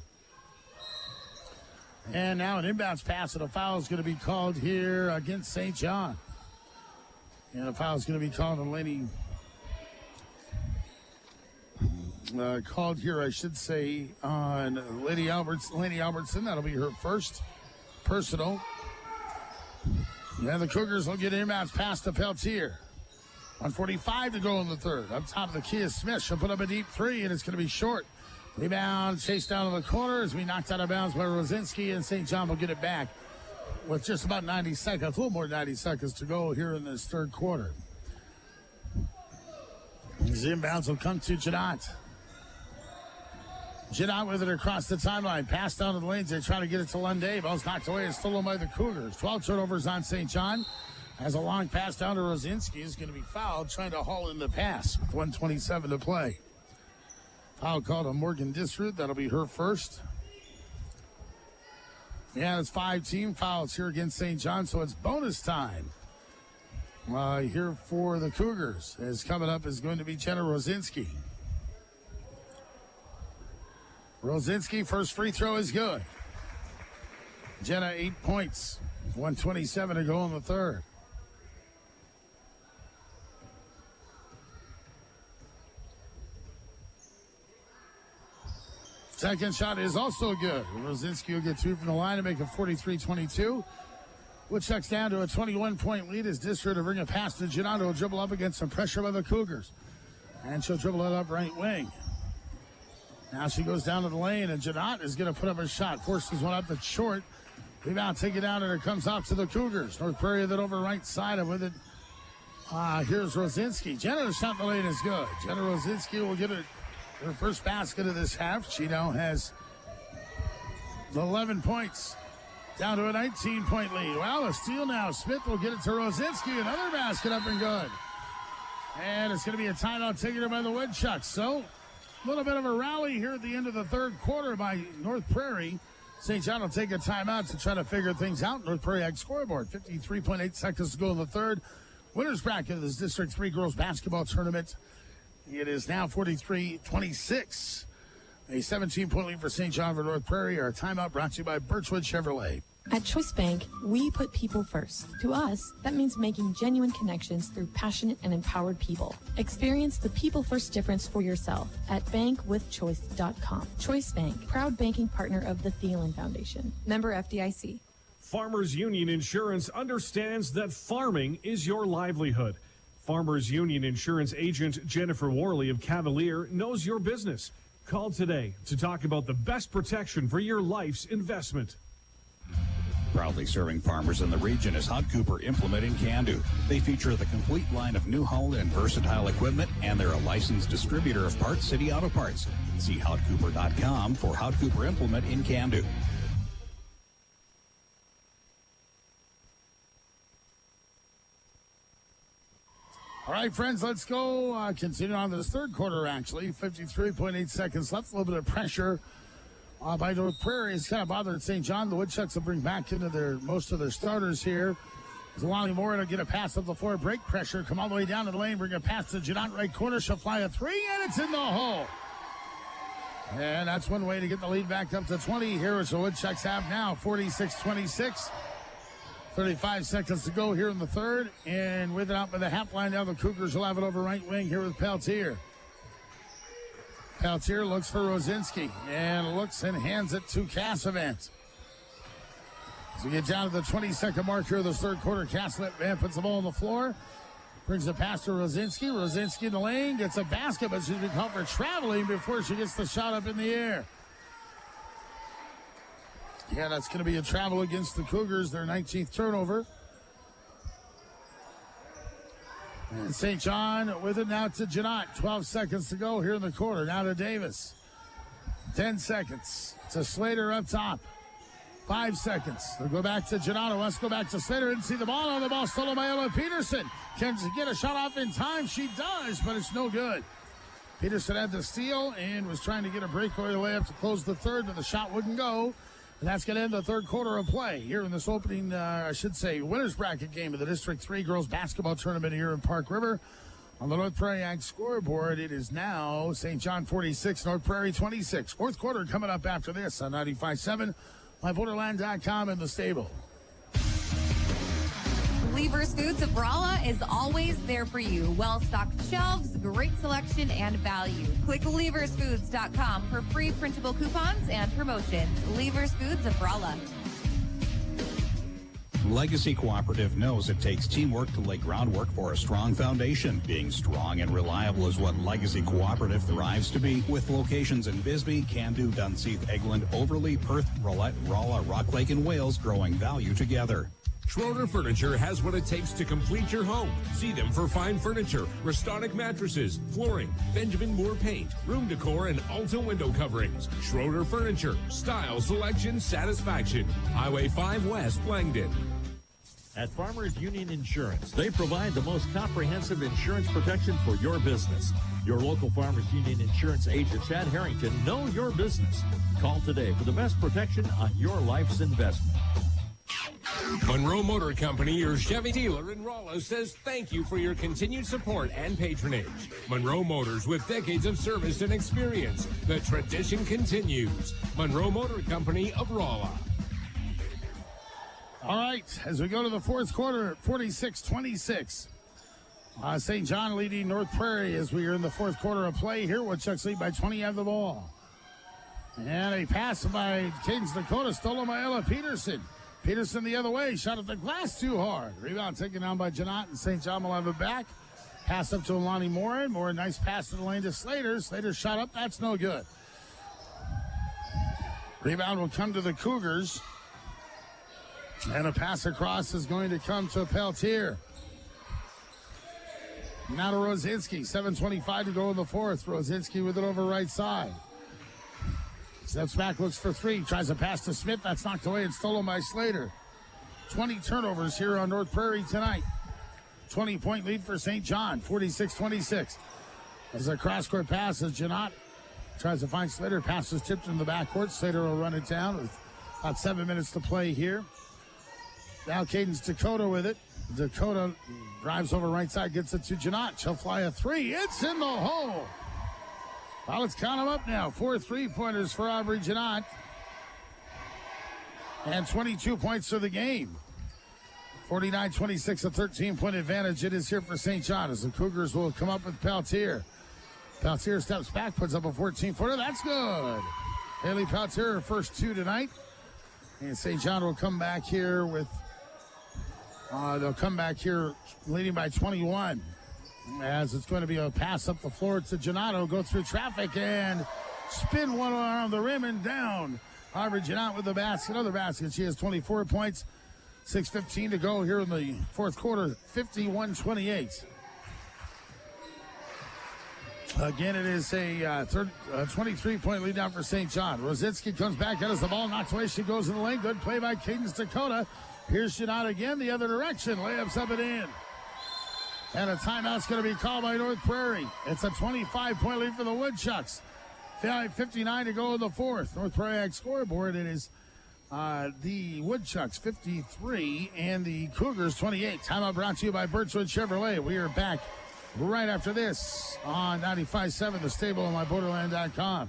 And now an inbounds pass, and a foul is going to be called here against St. John. And a foul is going to be called on Lenny. Called here, I should say, on Lenny Albertson. That'll be her first personal. And the Cougars will get inbounds pass to Peltier. 1:45 to go in the third. Up top of the key is Smith. She'll put up a deep 3, and it's going to be short. Rebound chased down to the corner as we knocked out of bounds by Rosinski, and St. John will get it back with just about 90 seconds, a little more than 90 seconds to go here in this third quarter. These inbounds will come to Janot. Janot with it across the timeline. Pass down to the lanes. They try to get it to Lunday. Ball's knocked away. It's stolen by the Cougars. 12 turnovers on St. John. Has a long pass down to Rosinski. Is going to be fouled, trying to haul in the pass with 1:27 to play. Foul called on Morgan Disruth. That'll be her first. Yeah, it's 5 team fouls here against St. John, so it's bonus time. Here for the Cougars. As coming up is going to be Jenna Rosinski. Rosinski, first free throw is good. Jenna, 8 points. 1:27 to go in the third. Second shot is also good. Rosinski will get 2 from the line to make it 43-22. Woodchucks down to a 21-point lead as Distro to bring a pass to Janot, who will dribble up against some pressure by the Cougars. And she'll dribble it up right wing. Now she goes down to the lane, and Janot is going to put up a shot. Forces one up that's short. Rebound, take it down, and it comes out to the Cougars. North Prairie that over right side of with it. Here's Rosinski. Jenna's shot in the lane is good. Jenna Rosinski will get her first basket of this half. She now has 11 points. Down to a 19-point lead. Well, a steal now. Smith will get it to Rosinski. Another basket up and good. And it's going to be a timeout taken by the Woodchucks. So, a little bit of a rally here at the end of the third quarter by North Prairie. St. John will take a timeout to try to figure things out. North Prairie Ag scoreboard. 53.8 seconds to go in the third. Winners bracket of this District 3 girls basketball tournament. It is now 43-26. A 17-point lead for St. John for North Prairie. Our timeout brought to you by Birchwood Chevrolet. At Choice Bank, we put people first. To us, that means making genuine connections through passionate and empowered people. Experience the people-first difference for yourself at bankwithchoice.com. Choice Bank, proud banking partner of the Thielen Foundation. Member FDIC. Farmers Union Insurance understands that farming is your livelihood. Farmers Union Insurance agent Jennifer Worley of Cavalier knows your business. Call today to talk about the best protection for your life's investment. Proudly serving farmers in the region is Hunt Cooper Implement in Can-Do. They feature the complete line of new hull and versatile equipment, and they're a licensed distributor of Parts City Auto Parts. See HuntCooper.com for Hunt Cooper Implement in Can-Do. All right, friends, let's go. Continue on this third quarter, actually. 53.8 seconds left. A little bit of pressure by North Prairie. It's kind of bothered St. John. The Woodchucks will bring back into most of their starters here. Lonnie Moore to get a pass up the floor. Break pressure. Come all the way down to the lane. Bring a pass to Janot right corner. She'll fly a three, and it's in the hole. And that's one way to get the lead back up to 20. Here is the Woodchucks have now 46-26. 35 seconds to go here in the third. And with it out by the half line now, the Cougars will have it over right wing here with Peltier. Peltier looks for Rosinski and looks and hands it to Cassavant. As we get down to the 20-second mark here of the third quarter, Cassavant puts the ball on the floor. Brings the pass to Rosinski. Rosinski in the lane, gets a basket, but she's been called for traveling before she gets the shot up in the air. Yeah, that's going to be a travel against the Cougars, their 19th turnover. And St. John with it now to Janot. 12 seconds to go here in the quarter. Now to Davis. 10 seconds to Slater up top. 5 seconds. They'll go back to Janot. Let's go back to Slater. Didn't see the ball. On the ball stolen by Ella Peterson. Can she get a shot off in time? She does, but it's no good. Peterson had the steal and was trying to get a breakaway layup to close the third, but the shot wouldn't go. And that's going to end the third quarter of play here in this opening, winners bracket game of the District 3 girls basketball tournament here in Park River. On the North Prairie Ag scoreboard, it is now St. John 46, North Prairie 26. Fourth quarter coming up after this on 95.7, myborderland.com and the stable. Lever's Foods of Rolla is always there for you. Well-stocked shelves, great selection, and value. Click leversfoods.com for free printable coupons and promotions. Lever's Foods of Rolla. Legacy Cooperative knows it takes teamwork to lay groundwork for a strong foundation. Being strong and reliable is what Legacy Cooperative thrives to be, with locations in Bisbee, Can-Do, Dunseith, Eglin, Overlea, Perth, Rolette, Rolla, Rock Lake, and Wales, growing value together. Schroeder Furniture has what it takes to complete your home. See them for fine furniture, Restonic mattresses, flooring, Benjamin Moore paint, room decor, and Alta window coverings. Schroeder Furniture. Style, selection, satisfaction. Highway 5 West, Langdon. At Farmers Union Insurance, they provide the most comprehensive insurance protection for your business. Your local Farmers Union Insurance agent, Chad Harrington, know your business. Call today for the best protection on your life's investment. Monroe Motor Company, your Chevy dealer in Rolla, says thank you for your continued support and patronage. Monroe Motors, with decades of service and experience. The tradition continues. Monroe Motor Company of Rolla. All right, as we go to the fourth quarter, 46-26. St. John leading North Prairie as we are in the fourth quarter of play here. Woodchucks lead by 20 have the ball. And a pass by Kings Dakota, stolen by Ella Peterson. Peterson the other way, shot at the glass too hard. Rebound taken down by Janot, and St. John will have it back. Pass up to Lonnie Moore. Moore, nice pass to the lane to Slater. Slater shot up, that's no good. Rebound will come to the Cougars. And a pass across is going to come to Peltier. Now to Rosinski. 7:25 to go in the fourth. Rosinski with it over right side. Steps back, looks for three, tries a pass to Smith. That's knocked away and stolen by Slater. 20 turnovers here on North Prairie tonight. 20-point lead for St. John, 46-26. As a cross-court pass, as Janot tries to find Slater. Pass is tipped in the backcourt. Slater will run it down with about 7 minutes to play here. Now Caden's Dakota with it. Dakota drives over right side, gets it to Janot. She'll fly a three. It's in the hole. Well, let's count them up now. 4 3-pointers for Aubrey Janot. And 22 points for the game. 49-26, a 13-point advantage. It is here for St. John as the Cougars will come up with Peltier. Peltier steps back, puts up a 14-footer. That's good. Haley Peltier, her first two tonight. And St. John will come back here with, they'll come back here leading by 21. As it's going to be a pass up the floor to Janot, go through traffic and spin one around the rim and down. Aubrey Janot with the basket, another basket. She has 24 points. 6:15 to go here in the fourth quarter, 51-28. Again, it is a 23-point lead down for St. John. Rositsky comes back, has the ball, knocked away. She goes in the lane. Good play by Cadence Dakota. Here's Janot again, the other direction. Layups up and in. And a timeout's going to be called by North Prairie. It's a 25-point lead for the Woodchucks. 59 to go in the fourth. North Prairie scoreboard, it is the Woodchucks 53 and the Cougars 28. Timeout brought to you by Birchwood Chevrolet. We are back right after this on 95.7 The Stable on myborderland.com.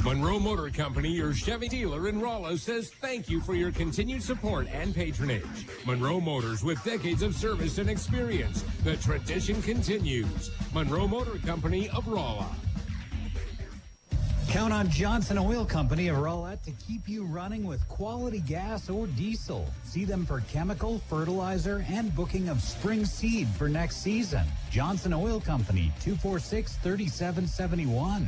Monroe Motor Company, your Chevy dealer in Rollo, says thank you for your continued support and patronage. Monroe Motors, with decades of service and experience. The tradition continues. Monroe Motor Company of Rolla. Count on Johnson Oil Company of Rowlett to keep you running with quality gas or diesel. See them for chemical, fertilizer, and booking of spring seed for next season. Johnson Oil Company, 246-3771.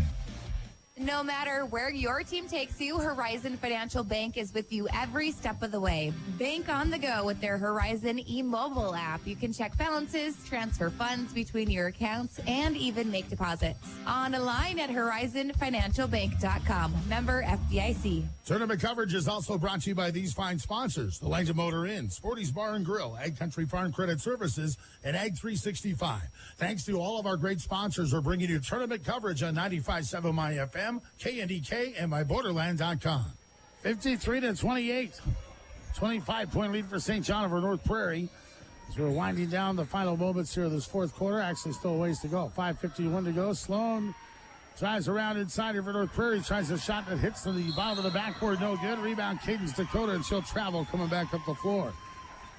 No matter where your team takes you, Horizon Financial Bank is with you every step of the way. Bank on the go with their Horizon e-mobile app. You can check balances, transfer funds between your accounts, and even make deposits. Online at horizonfinancialbank.com. Member FDIC. Tournament coverage is also brought to you by these fine sponsors: the Langdon Motor Inn, Sporty's Bar and Grill, Ag Country Farm Credit Services, and Ag 365. Thanks to all of our great sponsors, we're bringing you tournament coverage on 95.7 My FM, KNDK, and myborderland.com. 53-28. 25-point lead for St. John over North Prairie. As we're winding down the final moments here of this fourth quarter. Actually, still a ways to go. 5:51 to go. Sloan drives around inside here for North Prairie. Tries a shot that hits to the bottom of the backboard. No good. Rebound, Cadence Dakota, and she'll travel coming back up the floor.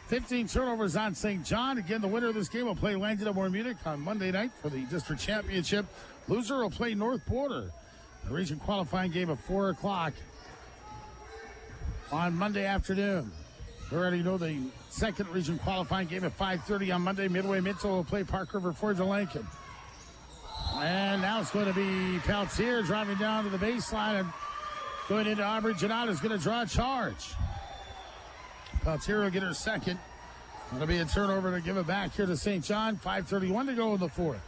15 turnovers on St. John. Again, the winner of this game will play Langdon at Munich on Monday night for the district championship. Loser will play North Border. The region qualifying game at 4 o'clock on Monday afternoon. We already know the second region qualifying game at 5:30 on Monday. Midway Minto will play Park River Forge of Lincoln. And now it's going to be Peltier driving down to the baseline and going into Aubrey. Janot is going to draw a charge. Peltier will get her second. It'll be a turnover to give it back here to St. John. 5:31 to go in the fourth.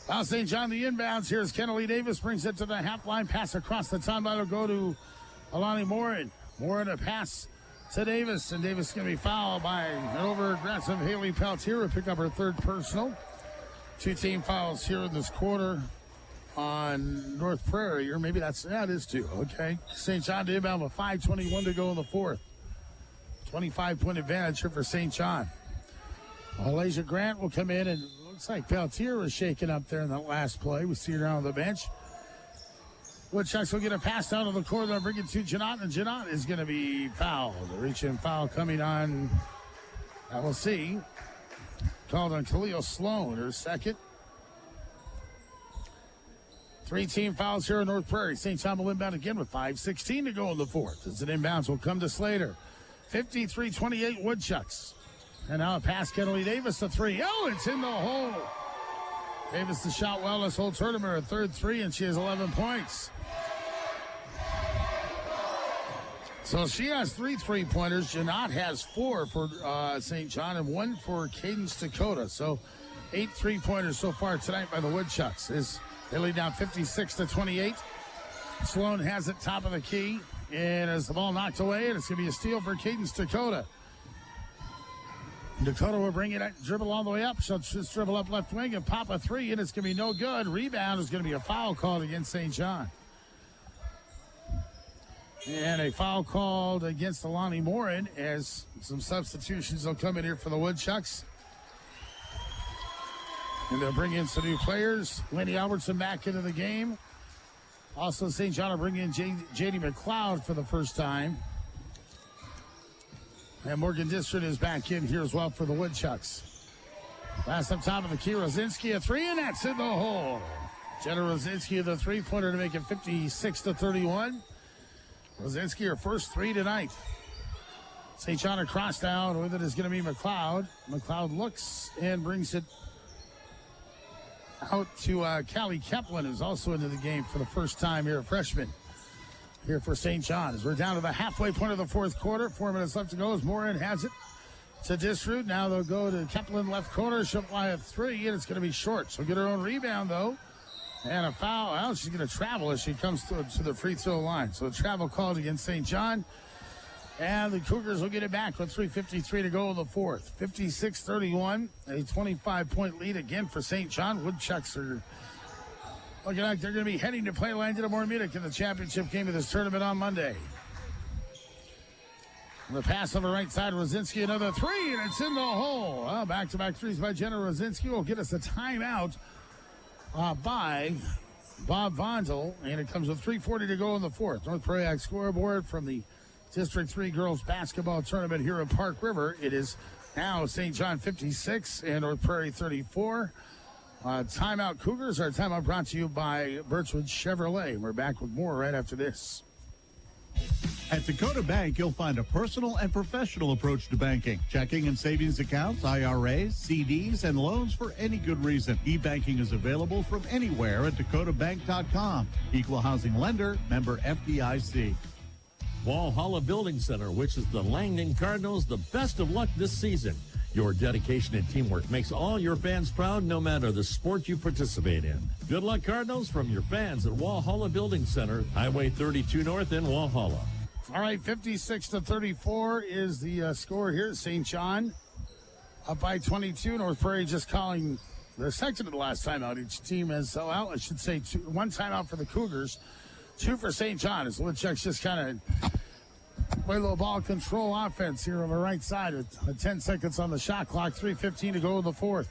Now St. John, the inbounds. Here's Kennelly Davis, brings it to the half line. Pass across the timeline will go to Alani Morin. Morin a pass to Davis, and Davis is going to be fouled by an over-aggressive Haley Peltier. Will pick up her third personal. 2 team fouls here in this quarter on North Prairie, or maybe that is 2. Okay. St. John to inbound with 5:21 to go in the fourth. 25-point advantage here for St. John. Alasia Grant will come in, and looks like Peltier was shaken up there in that last play. We see her down on the bench. Woodchucks will get a pass down to the corner and bring it to Janot, and Janot is going to be fouled. A reach-in foul coming on, I will see, called on Khalil Sloan, her second. 3 team fouls here in North Prairie. St. John will inbound again with 5:16 to go in the fourth. As an inbounds will come to Slater. 53-28 Woodchucks. And now a pass, Kennelly Davis, the 3. Oh, it's in the hole. Davis the shot well this whole tournament, her third 3, and she has 11 points. So she has 3 3-pointers. Janot has 4 for St. John and 1 for Cadence Dakota. So 8 3-pointers so far tonight by the Woodchucks. They lead down 56-28. Sloan has it top of the key. And as the ball knocked away, and it's going to be a steal for Cadence Dakota. Dakota will bring it, dribble all the way up. She'll just dribble up left wing and pop a 3, and it's going to be no good. Rebound is going to be a foul called against St. John. And a foul called against Alani Morin as some substitutions will come in here for the Woodchucks. And they'll bring in some new players. Lenny Albertson back into the game. Also, St. John will bring in J.D. McLeod for the first time. And Morgan District is back in here as well for the Woodchucks. Last up top of the key, Rosinski, a 3, and that's in the hole. Jenna Rosinski, the 3-pointer to make it 56-31. Rosinski, her first 3 tonight. St. John across down with it is going to be McLeod. McLeod looks and brings it out to Callie Keplin, who's also into the game for the first time here, a freshman. Here for St. John's. We're down to the halfway point of the fourth quarter. 4 minutes left to go as Morin has it to Disroot. Now they'll go to Keplin left corner. She'll fly a 3, and it's going to be short. She'll get her own rebound, though. And a foul. Well, she's going to travel as she comes to the free throw line. So a travel called against St. John. And the Cougars will get it back with 3:53 to go in the fourth. 56-31. A 25-point lead again for St. John. Woodchucks are looking like they're going to be heading to play Langdon Munich in the championship game of this tournament on Monday. The pass on the right side, Rosinski, another 3, and it's in the hole. Well, back-to-back threes by Jenna Rosinski will get us a timeout by Bob Vondel, and it comes with 3:40 to go in the fourth. North Prairie scoreboard from the District 3 girls basketball tournament here in Park River. It is now St. John 56 and North Prairie 34. Timeout Cougars. Our timeout brought to you by Birchwood Chevrolet. We're back with more right after this. At Dakota Bank, you'll find a personal and professional approach to banking. Checking and savings accounts, IRAs, CDs, and loans for any good reason. E-banking is available from anywhere at dakotabank.com. Equal housing lender, member FDIC. Walhalla Building Center wishes the Langdon Cardinals the best of luck this season. Your dedication and teamwork makes all your fans proud no matter the sport you participate in. Good luck, Cardinals, from your fans at Walhalla Building Center, Highway 32 North in Walhalla. All right, 56-34 is the score here at St. John. Up by 22. North Prairie just calling their second to the last timeout. Each team has, I should say, 1 timeout for the Cougars, 2 for St. John. As the Woodchucks just kind of play a little ball control offense here on the right side with 10 seconds on the shot clock. 3:15 to go in the fourth.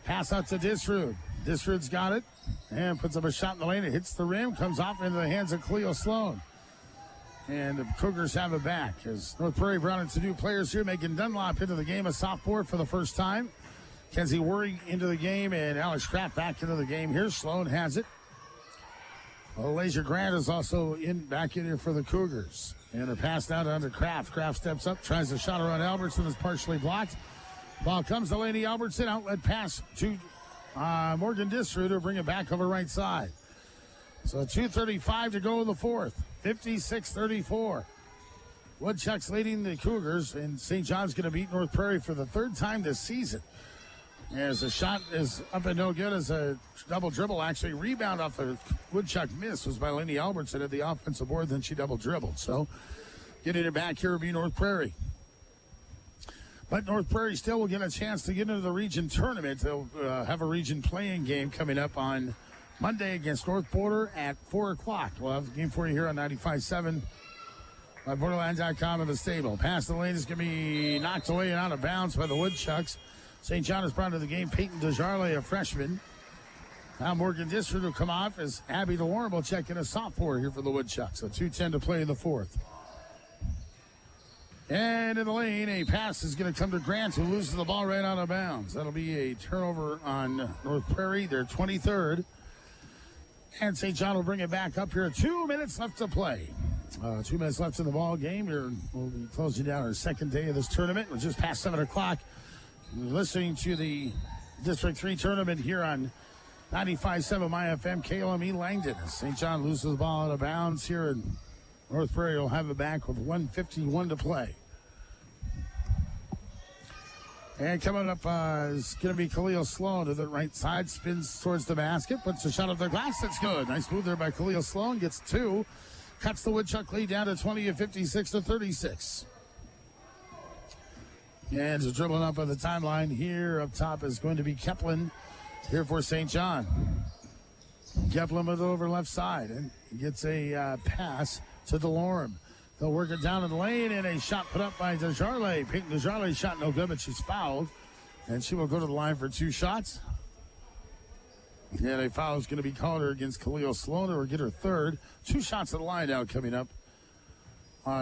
Pass out to Disroot. Disroot's got it and puts up a shot in the lane. It hits the rim, comes off into the hands of Cleo Sloan. And the Cougars have it back as North Prairie brought in some new players here. Megan Dunlop into the game, a sophomore for the first time. Kenzie Worry into the game and Alex Kraft back into the game here. Sloan has it. Laser Grant is also back in here for the Cougars. And a pass down to Kraft. Kraft steps up, tries a shot around Albertson, is partially blocked. Ball comes to Laney Albertson. Outlet pass to Morgan Disroot to bring it back over right side. So 2:35 to go in the fourth. 56-34. Woodchucks leading the Cougars, and St. John's going to beat North Prairie for the 3rd time this season. As the shot is up and no good as a double dribble. Actually, rebound off a Woodchuck miss was by Lenny Albertson at the offensive board. Then she double dribbled. So getting it back here will be North Prairie. But North Prairie still will get a chance to get into the region tournament. They'll have a region playing game coming up on Monday against North Border at 4 o'clock. We'll have a game for you here on 95.7 by Borderlands.com in the stable. Pass the lane is going to be knocked away and out of bounds by the Woodchucks. St. John is brought to the game. Peyton DeJarle, a freshman. Now Morgan District will come off as Abby DeLorme will check in, a sophomore here for the Woodchucks. So 2:10 to play in the fourth. And in the lane, a pass is going to come to Grant, who loses the ball right out of bounds. That'll be a turnover on North Prairie, their 23rd. And St. John will bring it back up here. 2 minutes left to play. 2 minutes left in the ball game. We'll be closing down our second day of this tournament. It's just past 7 o'clock. You're listening to the District 3 tournament here on 95.7 MyFM KLME Langdon. St. John loses the ball out of bounds here and North Prairie will have it back with 1:51 to play. And coming up is going to be Khalil Sloan to the right side. Spins towards the basket. Puts a shot off the glass. That's good. Nice move there by Khalil Sloan. Gets 2. Cuts the Woodchuck lead down to 20 at 56 to 36. And just dribbling up on the timeline here up top is going to be Keplin here for St. John. Keplin with it over left side and gets a pass to DeLorme. They'll work it down in the lane, and a shot put up by Desjardins. Peyton Desjardins' shot no good, but she's fouled, and she will go to the line for 2 shots. And a foul is going to be called her against Khalil Sloan, or get her 3rd. 2 shots at the line now coming up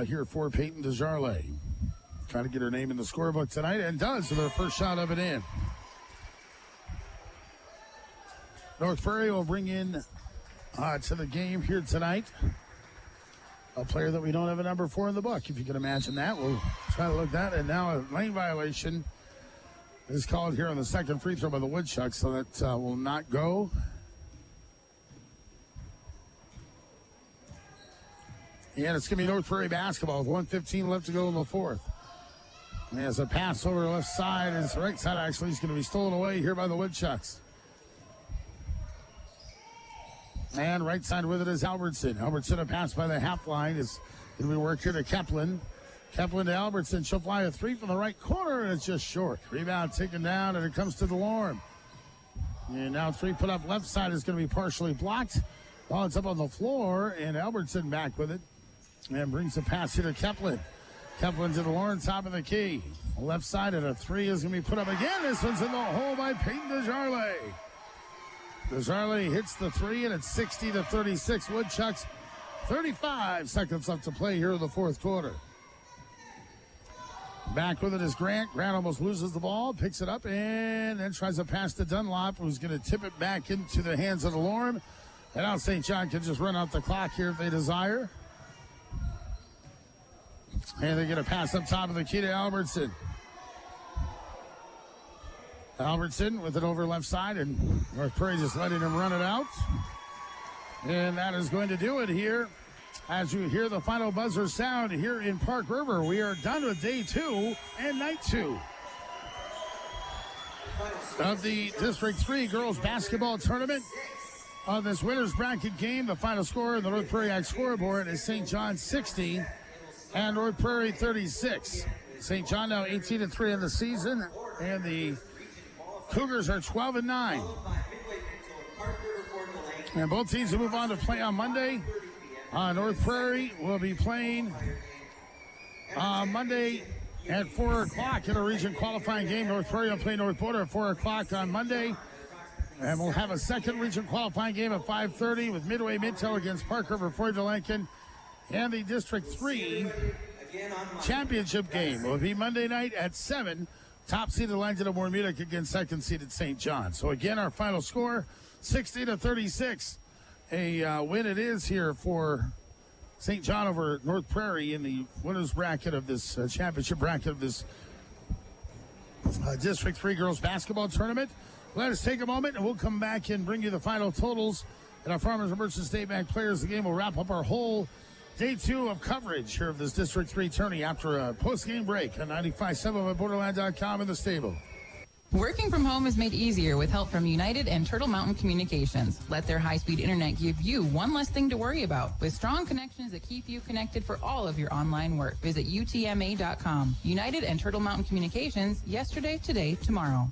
here for Peyton Desjardins. Trying to get her name in the scorebook tonight, and does with her first shot of it in. North Prairie will bring in to the game here tonight a player that we don't have a number 4 in the book, if you can imagine that. We'll try to look at that. And now a lane violation is called here on the second free throw by the Woodchucks, so that will not go. And it's going to be North Prairie basketball with 1:15 left to go in the 4th. And as a pass over the left side, and it's the right side actually is going to be stolen away here by the Woodchucks. And right side with it is Albertson. Albertson, a pass by the half line, is going to be worked here to Keplin. Keplin to Albertson. She'll fly a 3 from the right corner, and it's just short. Rebound taken down, and it comes to DeLorme. And now 3 put up left side is going to be partially blocked. Ball it's up on the floor, and Albertson back with it. And brings the pass here to Keplin. Keplin to DeLorme, top of the key. Left side, and a 3 is going to be put up again. This one's in the hole by Peyton Desjardins. Desjardins hits the 3, and it's 60 to 36. Woodchucks, 35 seconds left to play here in the 4th quarter. Back with it is Grant. Grant almost loses the ball, picks it up, and then tries to pass to Dunlop, who's going to tip it back into the hands of DeLorme. And now St. John can just run out the clock here if they desire. And they get a pass up top of the key to Albertson. Albertson with it over left side, and North Prairie just letting him run it out. And that is going to do it here. As you hear the final buzzer sound here in Park River, we are done with day 2 and night 2 of the District 3 girls basketball tournament. On this winner's bracket game, the final score in the North Prairie Ag scoreboard is St. John 60 and North Prairie 36. St. John now 18-3 in the season, and the Cougars are 12-9. And both teams will move on to play on Monday. North Prairie will be playing Monday at 4 o'clock in a region qualifying game. North Prairie will play North Border at 4 o'clock on Monday. And we'll have a second region qualifying game at 5:30 with Midway Midtown against Park River Ford Lincoln. And the District 3 championship game will be Monday night at 7. Top-seeded Langdon of Warmutic against second-seeded St. John. So, again, our final score, 60 to 36. A win it is here for St. John over North Prairie in the winners bracket of this championship bracket of this District 3 girls basketball tournament. Let us take a moment, and we'll come back and bring you the final totals and our Farmers and Merchants State Bank players. The game will wrap up our whole day 2 of coverage here of this District 3 tourney after a post-game break on 95.7 at Borderland.com in the stable. Working from home is made easier with help from United and Turtle Mountain Communications. Let their high-speed internet give you one less thing to worry about with strong connections that keep you connected for all of your online work. Visit UTMA.com. United and Turtle Mountain Communications, yesterday, today, tomorrow.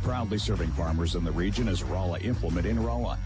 Proudly serving farmers in the region is Rolla Implement in Rolla.